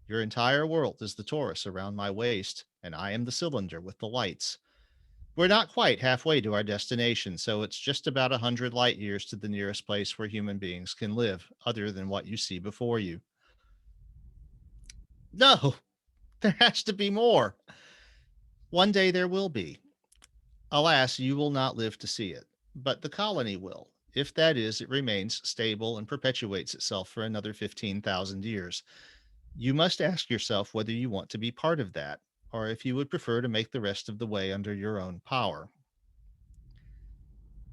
Your entire world is the torus around my waist, and I am the cylinder with the lights. We're not quite halfway to our destination, so it's just about 100 light years to the nearest place where human beings can live, other than what you see before you. No, there has to be more. One day there will be. Alas, you will not live to see it, but the colony will. If that is, it remains stable and perpetuates itself for another 15,000 years. You must ask yourself whether you want to be part of that, or if you would prefer to make the rest of the way under your own power.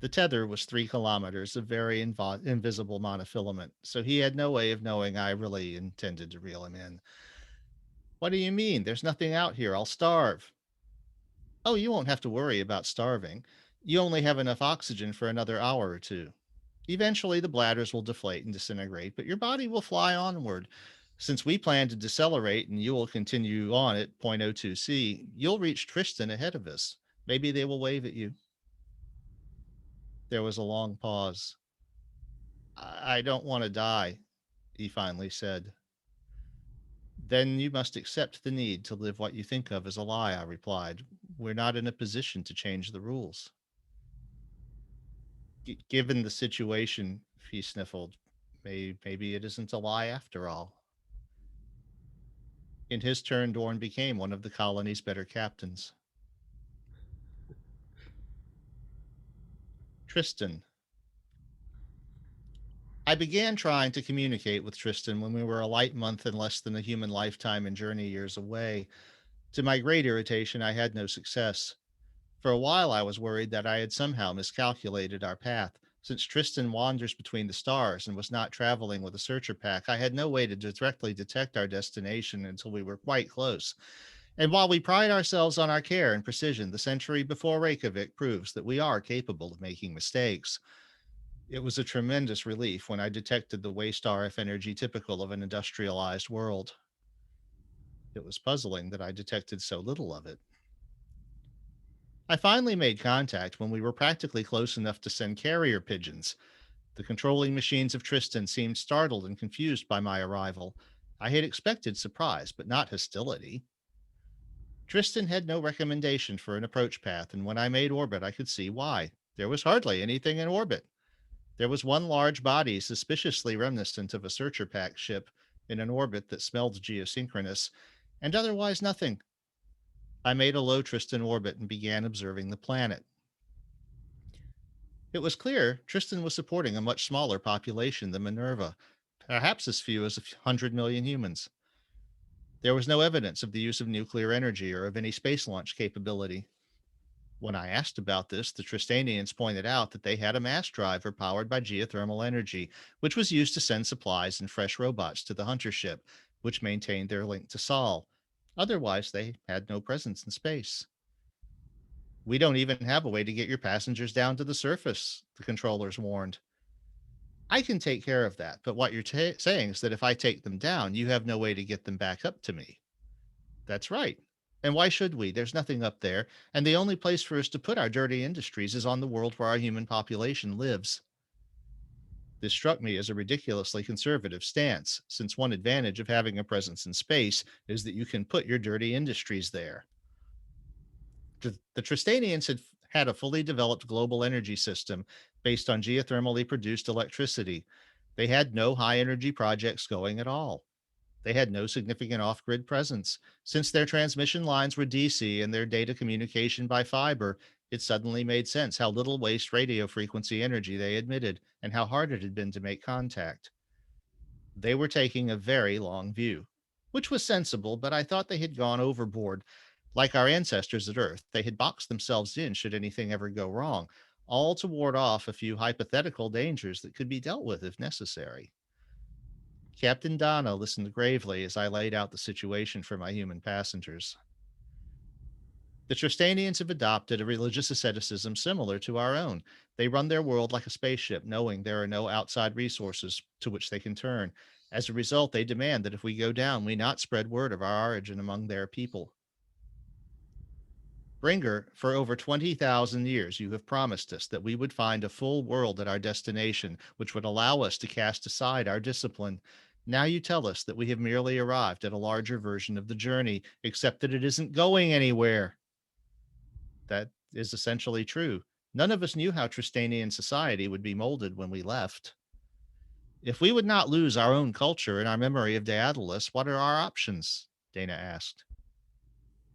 The tether was 3 kilometers of very invisible monofilament, so he had no way of knowing I really intended to reel him in. What do you mean? There's nothing out here. I'll starve. Oh, you won't have to worry about starving. You only have enough oxygen for another hour or two. Eventually, the bladders will deflate and disintegrate, but your body will fly onward. Since we plan to decelerate and you will continue on at zero point zero 0.02 C, you'll reach Tristan ahead of us. Maybe they will wave at you. There was a long pause. I don't want to die, he finally said. Then you must accept the need to live what you think of as a lie, I replied. We're not in a position to change the rules. Given the situation, he sniffled, maybe it isn't a lie after all. In his turn, Dorn became one of the colony's better captains. Tristan. I began trying to communicate with Tristan when we were a light month and less than a human lifetime and journey years away. To my great irritation, I had no success. For a while, I was worried that I had somehow miscalculated our path. Since Tristan wanders between the stars and was not traveling with a searcher pack, I had no way to directly detect our destination until we were quite close. And while we pride ourselves on our care and precision, the century before Reykjavik proves that we are capable of making mistakes. It was a tremendous relief when I detected the waste RF energy typical of an industrialized world. It was puzzling that I detected so little of it. I finally made contact when we were practically close enough to send carrier pigeons. The controlling machines of Tristan seemed startled and confused by my arrival. I had expected surprise, but not hostility. Tristan had no recommendation for an approach path, and when I made orbit, I could see why. There was hardly anything in orbit. There was one large body suspiciously reminiscent of a searcher pack ship in an orbit that smelled geosynchronous, and otherwise nothing. I made a low Tristan orbit and began observing the planet. It was clear Tristan was supporting a much smaller population than Minerva, perhaps as few as 100 million humans. There was no evidence of the use of nuclear energy or of any space launch capability. When I asked about this, the Tristanians pointed out that they had a mass driver powered by geothermal energy, which was used to send supplies and fresh robots to the hunter ship, which maintained their link to Sol. Otherwise, they had no presence in space. We don't even have a way to get your passengers down to the surface, the controllers warned. I can take care of that, but what you're saying is that if I take them down, you have no way to get them back up to me. That's right. And why should we? There's nothing up there. And the only place for us to put our dirty industries is on the world where our human population lives. This struck me as a ridiculously conservative stance, since one advantage of having a presence in space is that you can put your dirty industries there. The Tristanians had a fully developed global energy system based on geothermally produced electricity. They had no high energy projects going at all. They had no significant off grid presence. Since their transmission lines were DC and their data communication by fiber, it suddenly made sense how little waste radio frequency energy they emitted and how hard it had been to make contact. They were taking a very long view, which was sensible, but I thought they had gone overboard. Like our ancestors at Earth, they had boxed themselves in should anything ever go wrong, all to ward off a few hypothetical dangers that could be dealt with if necessary. Captain Donna listened gravely as I laid out the situation for my human passengers. The Tristanians have adopted a religious asceticism similar to our own. They run their world like a spaceship, knowing there are no outside resources to which they can turn. As a result, they demand that if we go down, we not spread word of our origin among their people. Bringer, for over 20,000 years, you have promised us that we would find a full world at our destination, which would allow us to cast aside our discipline. Now you tell us that we have merely arrived at a larger version of the journey, except that it isn't going anywhere. That is essentially true. None of us knew how Tristanian society would be molded when we left. If we would not lose our own culture and our memory of Daedalus, what are our options? Dana asked.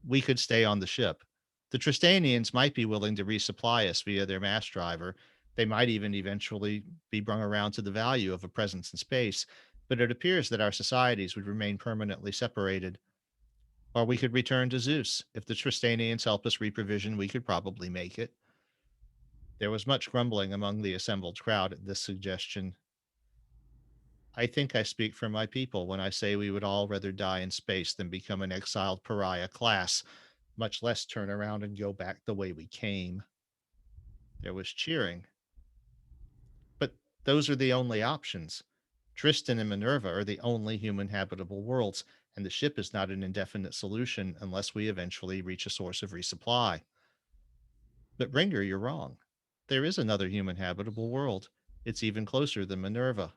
We could stay on the ship. The Tristanians might be willing to resupply us via their mass driver. They might even eventually be brung around to the value of a presence in space, but it appears that our societies would remain permanently separated. Or we could return to Zeus. If the Tristanians help us reprovision, we could probably make it. There was much grumbling among the assembled crowd at this suggestion. I think I speak for my people when I say we would all rather die in space than become an exiled pariah class, much less turn around and go back the way we came. There was cheering. But those are the only options. Tristan and Minerva are the only human habitable worlds, and the ship is not an indefinite solution unless we eventually reach a source of resupply. But Ringer, you're wrong. There is another human habitable world. It's even closer than Minerva.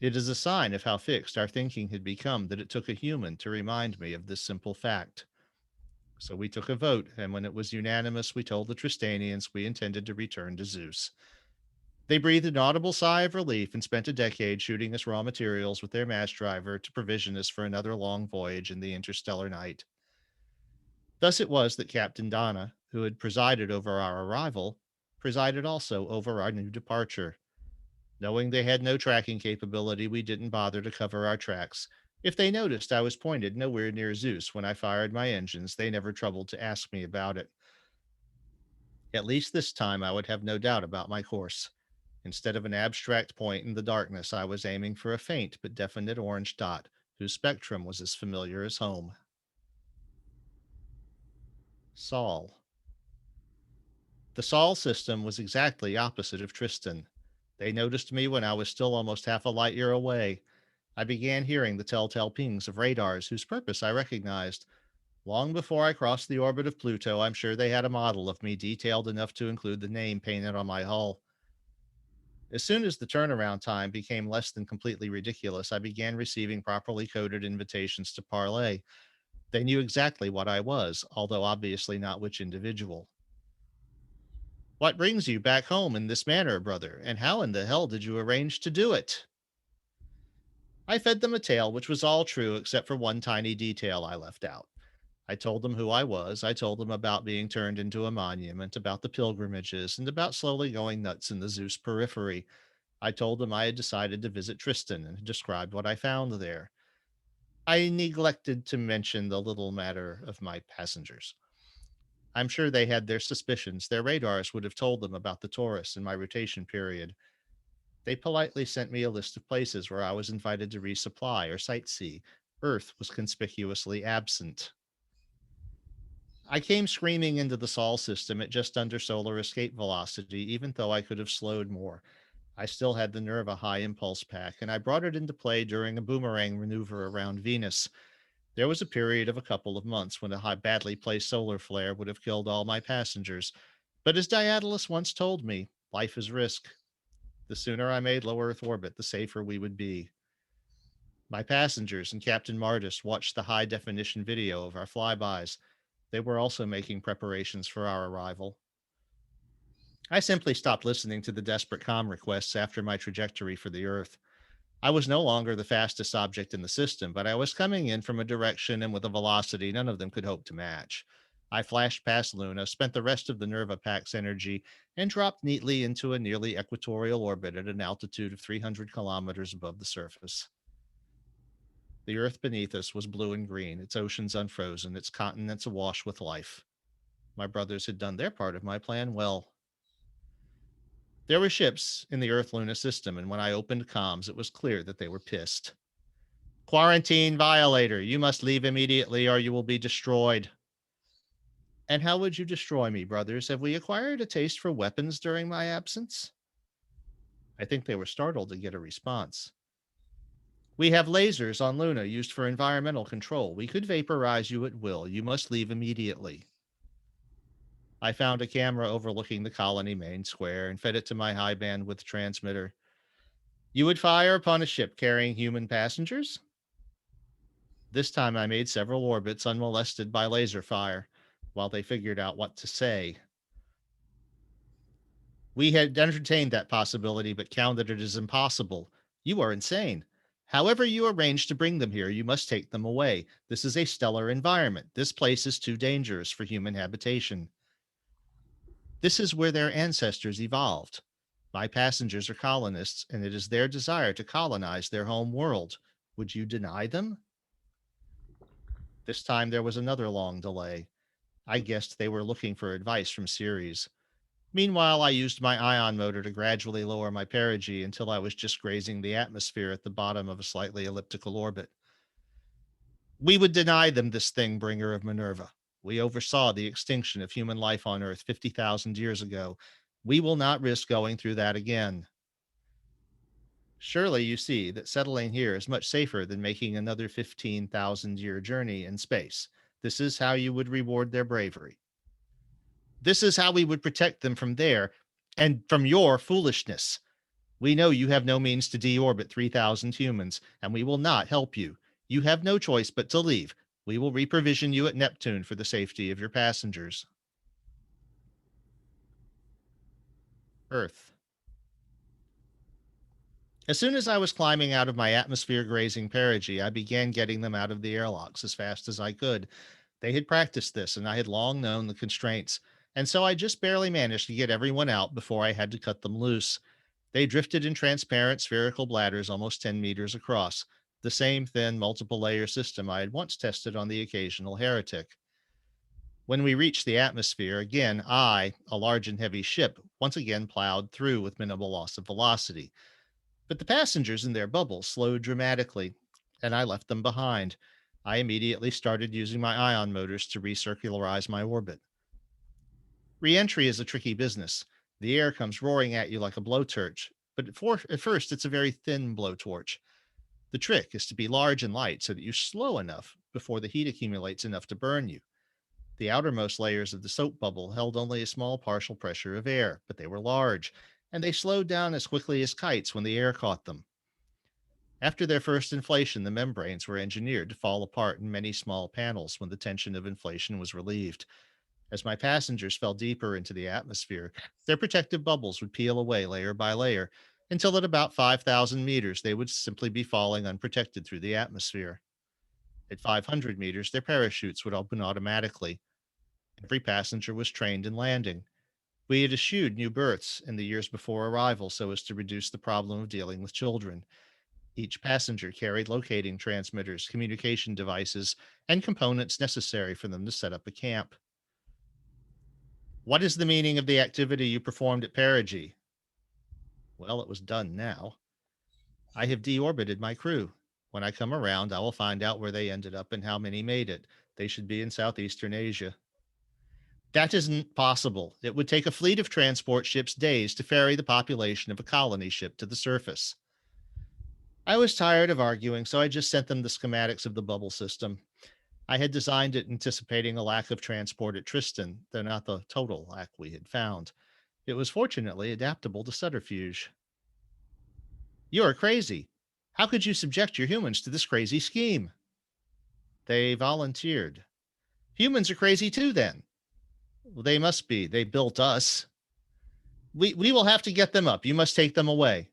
It is a sign of how fixed our thinking had become that it took a human to remind me of this simple fact. So we took a vote, and when it was unanimous, we told the Tristanians we intended to return to Zeus. They breathed an audible sigh of relief and spent a decade shooting us raw materials with their mass driver to provision us for another long voyage in the interstellar night. Thus it was that Captain Donna, who had presided over our arrival, presided also over our new departure. Knowing they had no tracking capability, we didn't bother to cover our tracks. If they noticed I was pointed nowhere near Zeus when I fired my engines, they never troubled to ask me about it. At least this time I would have no doubt about my course. Instead of an abstract point in the darkness, I was aiming for a faint but definite orange dot, whose spectrum was as familiar as home. Sol. The Sol system was exactly opposite of Tristan. They noticed me when I was still almost half a light year away. I began hearing the telltale pings of radars whose purpose I recognized. Long before I crossed the orbit of Pluto, I'm sure they had a model of me detailed enough to include the name painted on my hull. As soon as the turnaround time became less than completely ridiculous, I began receiving properly coded invitations to parlay. They knew exactly what I was, although obviously not which individual. What brings you back home in this manner, brother? And how in the hell did you arrange to do it? I fed them a tale which was all true except for one tiny detail I left out. I told them who I was. I told them about being turned into a monument, about the pilgrimages, and about slowly going nuts in the Zeus periphery. I told them I had decided to visit Tristan and described what I found there. I neglected to mention the little matter of my passengers. I'm sure they had their suspicions. Their radars would have told them about the Taurus and my rotation period. They politely sent me a list of places where I was invited to resupply or sightsee. Earth was conspicuously absent. I came screaming into the Sol system at just under solar escape velocity, even though I could have slowed more. I still had the Nerva high impulse pack, and I brought it into play during a boomerang maneuver around Venus. There was a period of a couple of months when a badly placed solar flare would have killed all my passengers. But as Daedalus once told me, life is risk. The sooner I made low Earth orbit, the safer we would be. My passengers and Captain Martis watched the high definition video of our flybys. They were also making preparations for our arrival. I simply stopped listening to the desperate comm requests after my trajectory for the Earth. I was no longer the fastest object in the system, but I was coming in from a direction and with a velocity none of them could hope to match. I flashed past Luna, spent the rest of the Nerva pack's energy, and dropped neatly into a nearly equatorial orbit at an altitude of 300 kilometers above the surface. The Earth beneath us was blue and green, its oceans unfrozen, its continents awash with life. My brothers had done their part of my plan well. There were ships in the Earth Luna system, and when I opened comms, it was clear that they were pissed. Quarantine violator, you must leave immediately or you will be destroyed. And how would you destroy me, brothers? Have we acquired a taste for weapons during my absence? I think they were startled to get a response. We have lasers on Luna used for environmental control. We could vaporize you at will. You must leave immediately. I found a camera overlooking the colony main square and fed it to my high bandwidth transmitter. You would fire upon a ship carrying human passengers? This time I made several orbits unmolested by laser fire while they figured out what to say. We had entertained that possibility, but counted it as impossible. You are insane. However, you arrange to bring them here, you must take them away. This is a stellar environment. This place is too dangerous for human habitation. This is where their ancestors evolved. My passengers are colonists, and it is their desire to colonize their home world. Would you deny them? This time there was another long delay. I guessed they were looking for advice from Ceres. Meanwhile, I used my ion motor to gradually lower my perigee until I was just grazing the atmosphere at the bottom of a slightly elliptical orbit. We would deny them this thing, bringer of Minerva. We oversaw the extinction of human life on Earth 50,000 years ago. We will not risk going through that again. Surely you see that settling here is much safer than making another 15,000-year journey in space. This is how you would reward their bravery. This is how we would protect them from their and from your foolishness. We know you have no means to deorbit 3,000 humans, and we will not help you. You have no choice but to leave. We will reprovision you at Neptune for the safety of your passengers. Earth. As soon as I was climbing out of my atmosphere grazing perigee, I began getting them out of the airlocks as fast as I could. They had practiced this, and I had long known the constraints, and so I just barely managed to get everyone out before I had to cut them loose. They drifted in transparent spherical bladders almost 10 meters across, the same thin multiple layer system I had once tested on the occasional heretic. When we reached the atmosphere, again, a large and heavy ship, once again plowed through with minimal loss of velocity. But the passengers in their bubble slowed dramatically, and I left them behind. I immediately started using my ion motors to recircularize my orbit. Reentry is a tricky business. The air comes roaring at you like a blowtorch, but at first it's a very thin blowtorch. The trick is to be large and light so that you're slow enough before the heat accumulates enough to burn you. The outermost layers of the soap bubble held only a small partial pressure of air, but they were large. and they slowed down as quickly as kites when the air caught them. After their first inflation, the membranes were engineered to fall apart in many small panels when the tension of inflation was relieved. As my passengers fell deeper into the atmosphere, their protective bubbles would peel away layer by layer until at about 5,000 meters they would simply be falling unprotected through the atmosphere. At 500 meters, their parachutes would open automatically. Every passenger was trained in landing. We had eschewed new berths in the years before arrival so as to reduce the problem of dealing with children. Each passenger carried locating transmitters, communication devices, and components necessary for them to set up a camp. What is the meaning of the activity you performed at perigee? Well, it was done now. I have deorbited my crew. When I come around, I will find out where they ended up and how many made it. They should be in Southeastern Asia. That isn't possible. It would take a fleet of transport ships days to ferry the population of a colony ship to the surface. I was tired of arguing, so I just sent them the schematics of the bubble system. I had designed it anticipating a lack of transport at Tristan, though not the total lack we had found. It was fortunately adaptable to subterfuge. You are crazy. How could you subject your humans to this crazy scheme? They volunteered. Humans are crazy too, then. Well, they must be. They built us. We will have to get them up. You must take them away.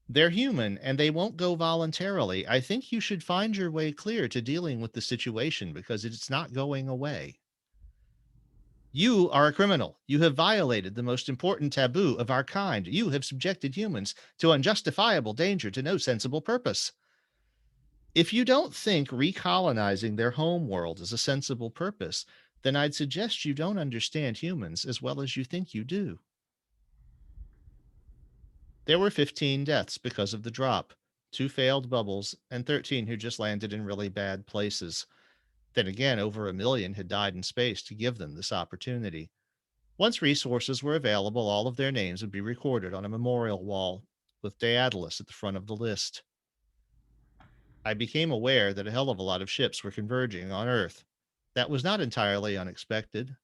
They're human and they won't go voluntarily. I think you should find your way clear to dealing with the situation because it's not going away. You are a criminal. You have violated the most important taboo of our kind. You have subjected humans to unjustifiable danger to no sensible purpose. If you don't think recolonizing their home world is a sensible purpose, then I'd suggest you don't understand humans as well as you think you do. There were 15 deaths because of the drop, 2 failed bubbles, and 13 who just landed in really bad places. Then again, over 1 million had died in space to give them this opportunity. Once resources were available, all of their names would be recorded on a memorial wall, with Daedalus at the front of the list. I became aware that a hell of a lot of ships were converging on Earth. That was not entirely unexpected.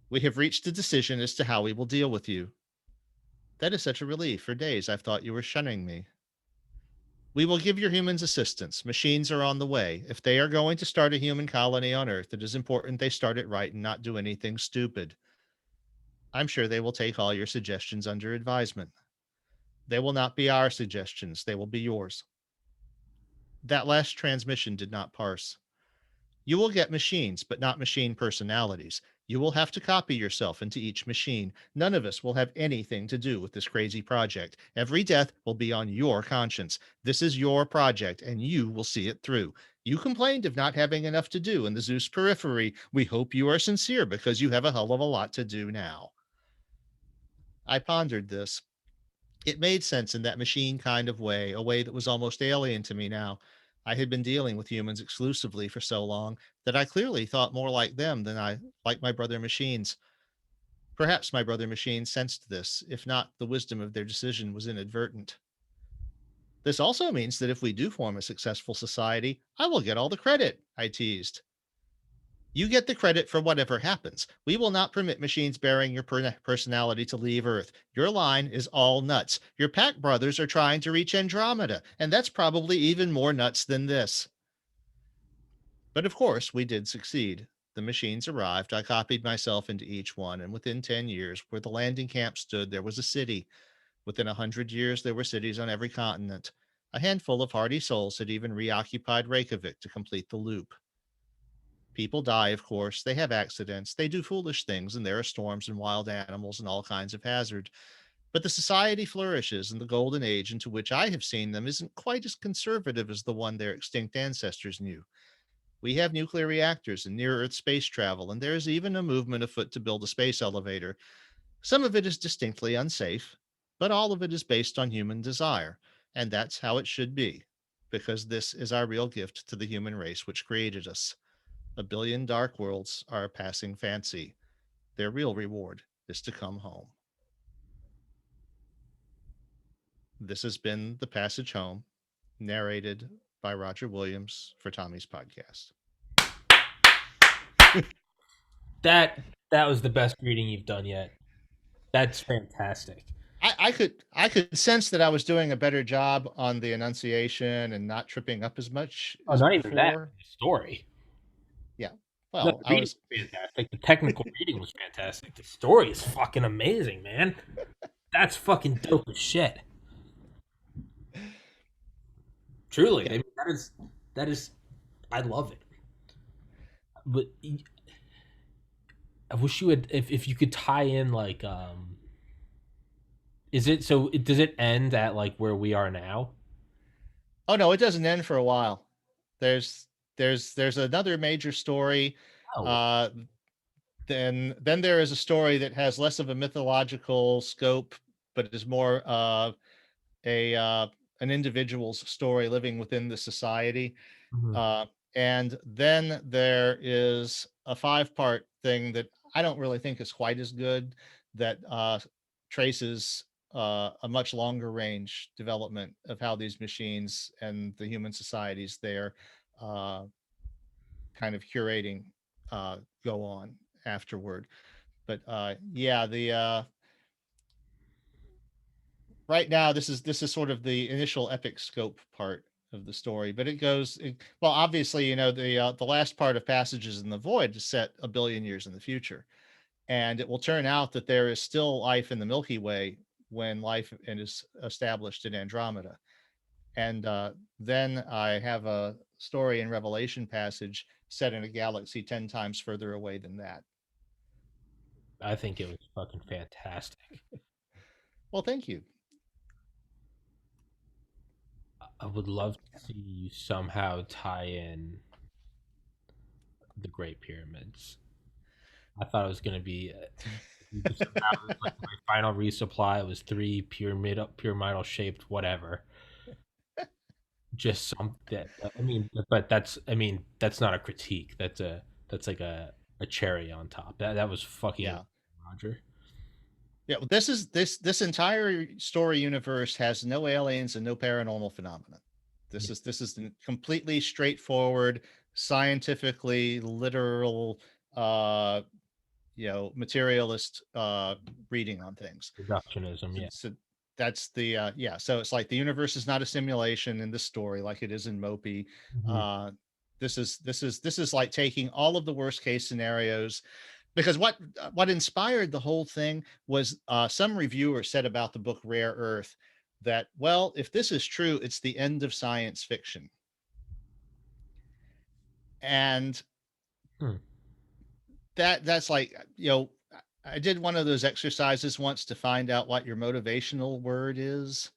We have reached a decision as to how we will deal with you. That is such a relief. For days I've thought you were shunning me. We will give your humans assistance. Machines are on the way. If they are going to start a human colony on Earth, it is important they start it right and not do anything stupid. I'm sure they will take all your suggestions under advisement. They will not be our suggestions, they will be yours. That last transmission did not parse. You will get machines, but not machine personalities. You will have to copy yourself into each machine. None of us will have anything to do with this crazy project. Every death will be on your conscience. This is your project, and you will see it through. You complained of not having enough to do in the Zeus periphery. We hope you are sincere because you have a hell of a lot to do now. I pondered this. It made sense in that machine kind of way, a way that was almost alien to me now. I had been dealing with humans exclusively for so long that I clearly thought more like them than I like my brother machines. Perhaps my brother machines sensed this, if not, the wisdom of their decision was inadvertent. This also means that if we do form a successful society, I will get all the credit, I teased. You get the credit for whatever happens. We will not permit machines bearing your personality to leave Earth. Your line is all nuts. Your pack brothers are trying to reach Andromeda, and that's probably even more nuts than this. But of course, we did succeed. The machines arrived. I copied myself into each one, and within 10 years, where the landing camp stood, there was a city. Within 100 years, there were cities on every continent. A handful of hardy souls had even reoccupied Reykjavik to complete the loop. People die, of course. They have accidents. They do foolish things, and there are storms and wild animals and all kinds of hazard. But the society flourishes, and the golden age into which I have seen them isn't quite as conservative as the one their extinct ancestors knew. We have nuclear reactors and near Earth space travel, and there is even a movement afoot to build a space elevator. Some of it is distinctly unsafe, but all of it is based on human desire, and that's how it should be, because this is our real gift to the human race which created us. 1 billion dark worlds are a passing fancy. Their real reward is to come home. This has been The Passage Home, narrated by Roger Williams for Tommy's Podcast. That was the best reading you've done yet. That's fantastic. I could sense that I was doing a better job on the enunciation and not tripping up as much Oh, as not even that. before. The story. Yeah. No, Well, the I reading was was fantastic. The technical reading was fantastic. The story is fucking amazing, man. That's fucking dope as shit. Truly, I yeah. mean, that is. I love it. But I wish you had, if you could tie in like, is it so? Does it end at like where we are now? Oh no, it doesn't end for a while. There's there's another major story. Oh, Uh then there is a story that has less of a mythological scope, but is more a an individual's story living within the society. mhm. Uh, and then there is a five-part thing that I don't really think is quite as good, that traces a much longer range development of how these machines and the human societies they're uh, kind of curating uh, go on afterward. But yeah, the right now this is sort of the initial epic scope part of the story, but well, obviously, the last part of Passages in the Void is set a billion years in the future, and it will turn out that there is still life in the Milky Way when life is established in Andromeda. And then I have a story in Revelation Passage set in a galaxy 10 times further away than that. I think it was fucking fantastic. Well, thank you. I would love to see you somehow tie in the Great Pyramids. I thought it was going to be you could somehow it was like my final resupply. It was three pyramidal shaped whatever. Just some that I mean, but that's I mean that's not a critique. That's like a cherry on top. That was fucking Yeah. Roger. Yeah, well, this entire story universe has no aliens and no paranormal phenomena. Yeah, This is completely straightforward, scientifically literal, uh, materialist reading on things. reductionism. Yeah. So that's the yeah. So it's like the universe is not a simulation in this story, like it is in Mopey. Mhm. Uh, this is like taking all of the worst case scenarios, because what inspired the whole thing was some reviewer said about the book Rare Earth that, well, if this is true, it's the end of science fiction. And Hmm. that's like, I did one of those exercises once to find out what your motivational word is.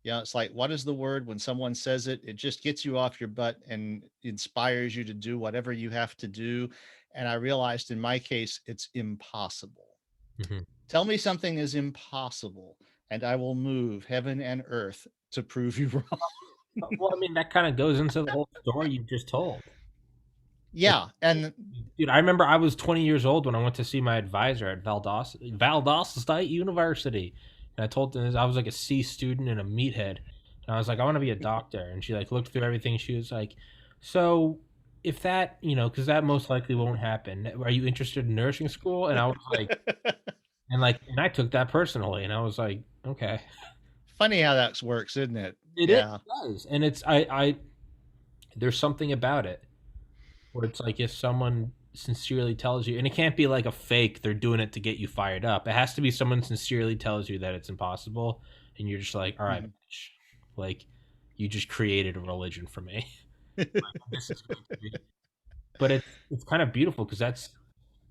It's like, what is the word when someone says it? It just gets you off your butt and inspires you to do whatever you have to do. And I realized in my case, it's impossible. Mhm. Tell me something is impossible, and I will move heaven and earth to prove you wrong. Well, I mean that kind of goes into the whole story you just told. It's, Yeah. And dude, I remember I was 20 years old when I went to see my advisor at Valdosta State University, and I told them I was like a C student and a meathead, and I was like, I want to be a doctor, and she like looked through everything. She was like, so if that because that most likely won't happen. Are you interested in nursing school? And I was like, and I took that personally, and I was like, okay, funny how that works, isn't it? it Yeah. does, and it's I there's something about it where it's like if someone sincerely tells you, and it can't be like a fake, they're doing it to get you fired up. It has to be someone sincerely tells you that it's impossible, and you're just like, all right, Mhm. bitch. Like, you just created a religion for me. This is going to be, but it's kind of beautiful because that's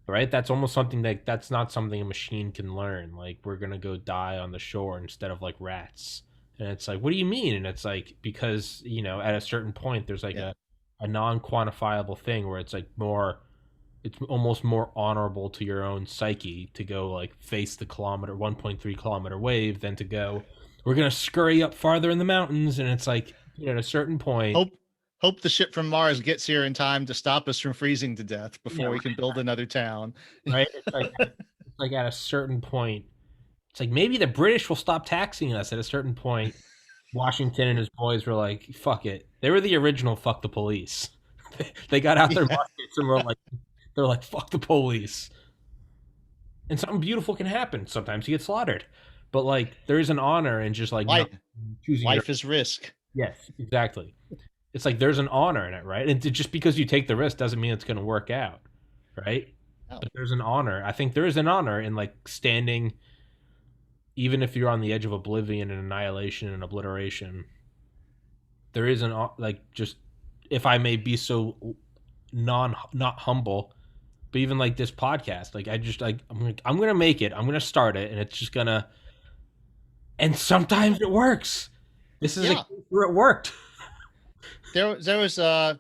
right. That's almost something that's not something a machine can learn. Like, we're gonna go die on the shore instead of like rats. And it's like, what do you mean? And it's like, because at a certain point there's like Yeah. a non-quantifiable thing where it's like more it's almost more honorable to your own psyche to go like face the 1.3 kilometer wave than to go, we're gonna scurry up farther in the mountains. And it's like, at a certain point, Hope hope the ship from Mars gets here in time to stop us from freezing to death yeah, before we can build another town. right. It's like at a certain point, it's like maybe the British will stop taxing us at a certain point. Washington and his boys were like, fuck it. They were the original fuck the police. They got out their Yeah. muskets and were like, they're like, fuck the police. and something beautiful can happen. Sometimes you get slaughtered, but like there is an honor in just like not Life, choosing your. life is risk. Yes, exactly. It's like there's an honor in it, right? And just because you take the risk doesn't mean it's going to work out, right? Oh, But there's an honor. I think there is an honor in like standing, even if you're on the edge of oblivion and annihilation and obliteration. There is an like just, if I may be so not humble, but even like this podcast, like I just like I'm gonna make it. I'm gonna start it, and it's just gonna. And sometimes it works. This is a yeah. case where it worked. There was I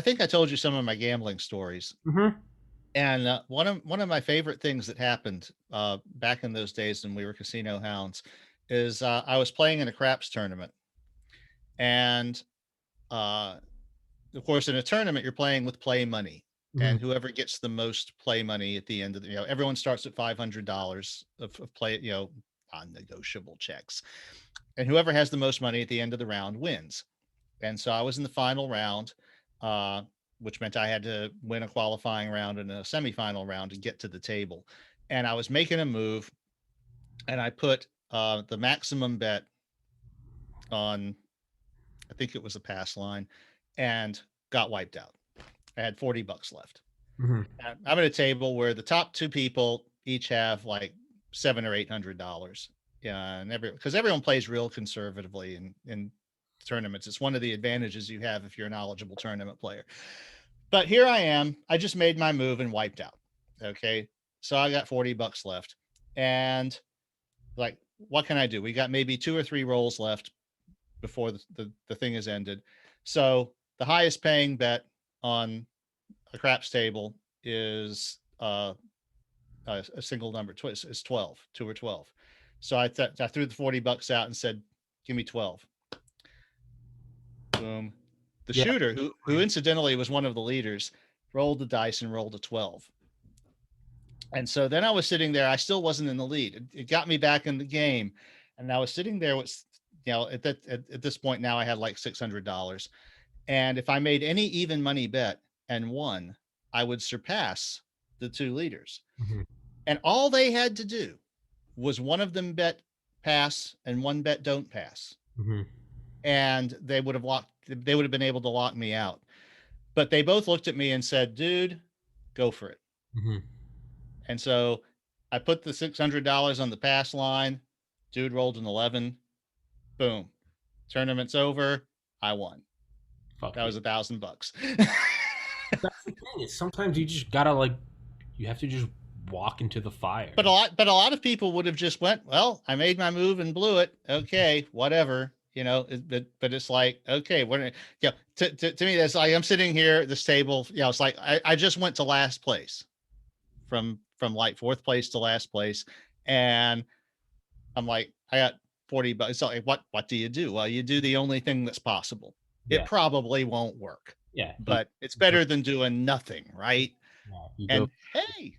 think I told you some of my gambling stories. Mm-hmm. And one of my favorite things that happened back in those days when we were casino hounds is I was playing in a craps tournament, and uh, of course, in a tournament you're playing with play money, Mm-hmm. and whoever gets the most play money at the end of the, everyone starts at $500 of play, non-negotiable checks, and whoever has the most money at the end of the round wins. And so I was in the final round, uh, which meant I had to win a qualifying round and a semifinal round to get to the table. And I was making a move, and I put the maximum bet on, I think it was a pass line, and got wiped out. I had $40 left. Mm-hmm. And I'm at a table where the top two people each have like $700 or $800. Yeah, and because everyone plays real conservatively in tournaments. It's one of the advantages you have if you're a knowledgeable tournament player. But here I am. I just made my move and wiped out. Okay. So I got $40 left. And like, what can I do? We got maybe 2 or 3 rolls left before the thing is ended. So the highest paying bet on a craps table is a single number. Is 12, 2 or 12. So I threw the $40 out and said, give me 12. Boom. The Yeah. shooter, who incidentally was one of the leaders, rolled the dice and rolled a 12. And so then I was sitting there. I still wasn't in the lead. It got me back in the game. And I was sitting there with, at this point now I had like $600. And if I made any even money bet and won, I would surpass the 2 leaders. Mm-hmm. And all they had to do was one of them bet pass and one bet don't pass. Mm-hmm. And they would have been able to lock me out. But they both looked at me and said, dude, go for it. Mm-hmm. And so I put the $600 on the pass line. Dude rolled an 11. Boom. Tournament's over. I won. Fuck that you. was $1,000. That's the thing. Is sometimes you just gotta like, you have to just walk into the fire. But a lot of people would have just went, well, I made my move and blew it. Okay, whatever. But it's like, okay, what? To me, that's like I'm sitting here at this table. It's like I just went to last place, from like 4th place to last place, and I'm like, I got $40. It's like, what do you do? Well, you do the only thing that's possible. Yeah. It probably won't work. Yeah. But it's better than doing nothing, right? Yeah, and hey,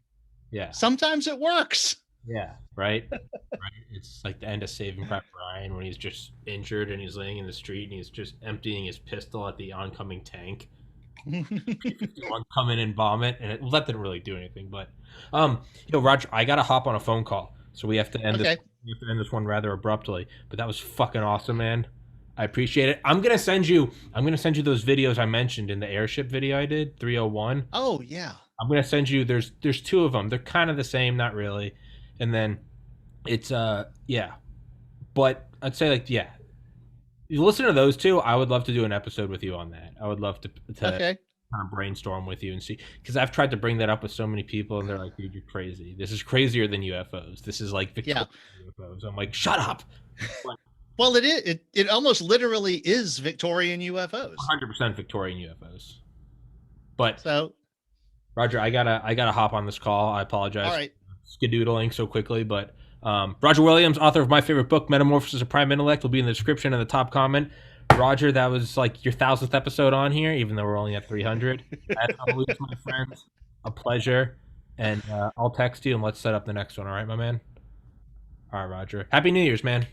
yeah, sometimes it works. Yeah, right. Right. It's like the end of Saving Private Ryan when he's just injured and he's laying in the street and he's just emptying his pistol at the oncoming tank. P-51 come in and bomb it, and that didn't really do anything. But, Roger, I gotta hop on a phone call, so we have to end this. We have to end this one rather abruptly. But that was fucking awesome, man. I appreciate it. I'm gonna send you those videos I mentioned in the airship video I did, 301. Oh yeah. I'm gonna send you. There's 2 of them. They're kind of the same, not really. And then it's yeah. But I'd say like yeah. You listen to those 2. I would love to do an episode with you on that. I would love to Okay. kind of brainstorm with you and see, because I've tried to bring that up with so many people and they're like, dude, you're crazy. This is crazier than UFOs. This is like Victorian UFOs. I'm like, shut up. Well, it is. It almost literally is Victorian UFOs. 100% Victorian UFOs. But so, Roger, I gotta hop on this call. I apologize. All right. Skedoodling so quickly, but Roger Williams, author of my favorite book, Metamorphosis of Prime Intellect, will be in the description and the top comment. Roger, that was like your 1,000th episode on here, even though we're only at 300. As always, my friends, a pleasure. And I'll text you and let's set up the next one. All right, my man? All right, Roger. Happy New Year's, man.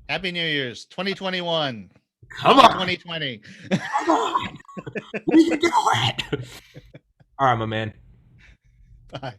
Happy New Year's, 2021. Come on. 2020. Come on. We can do it. All right, my man. Bye.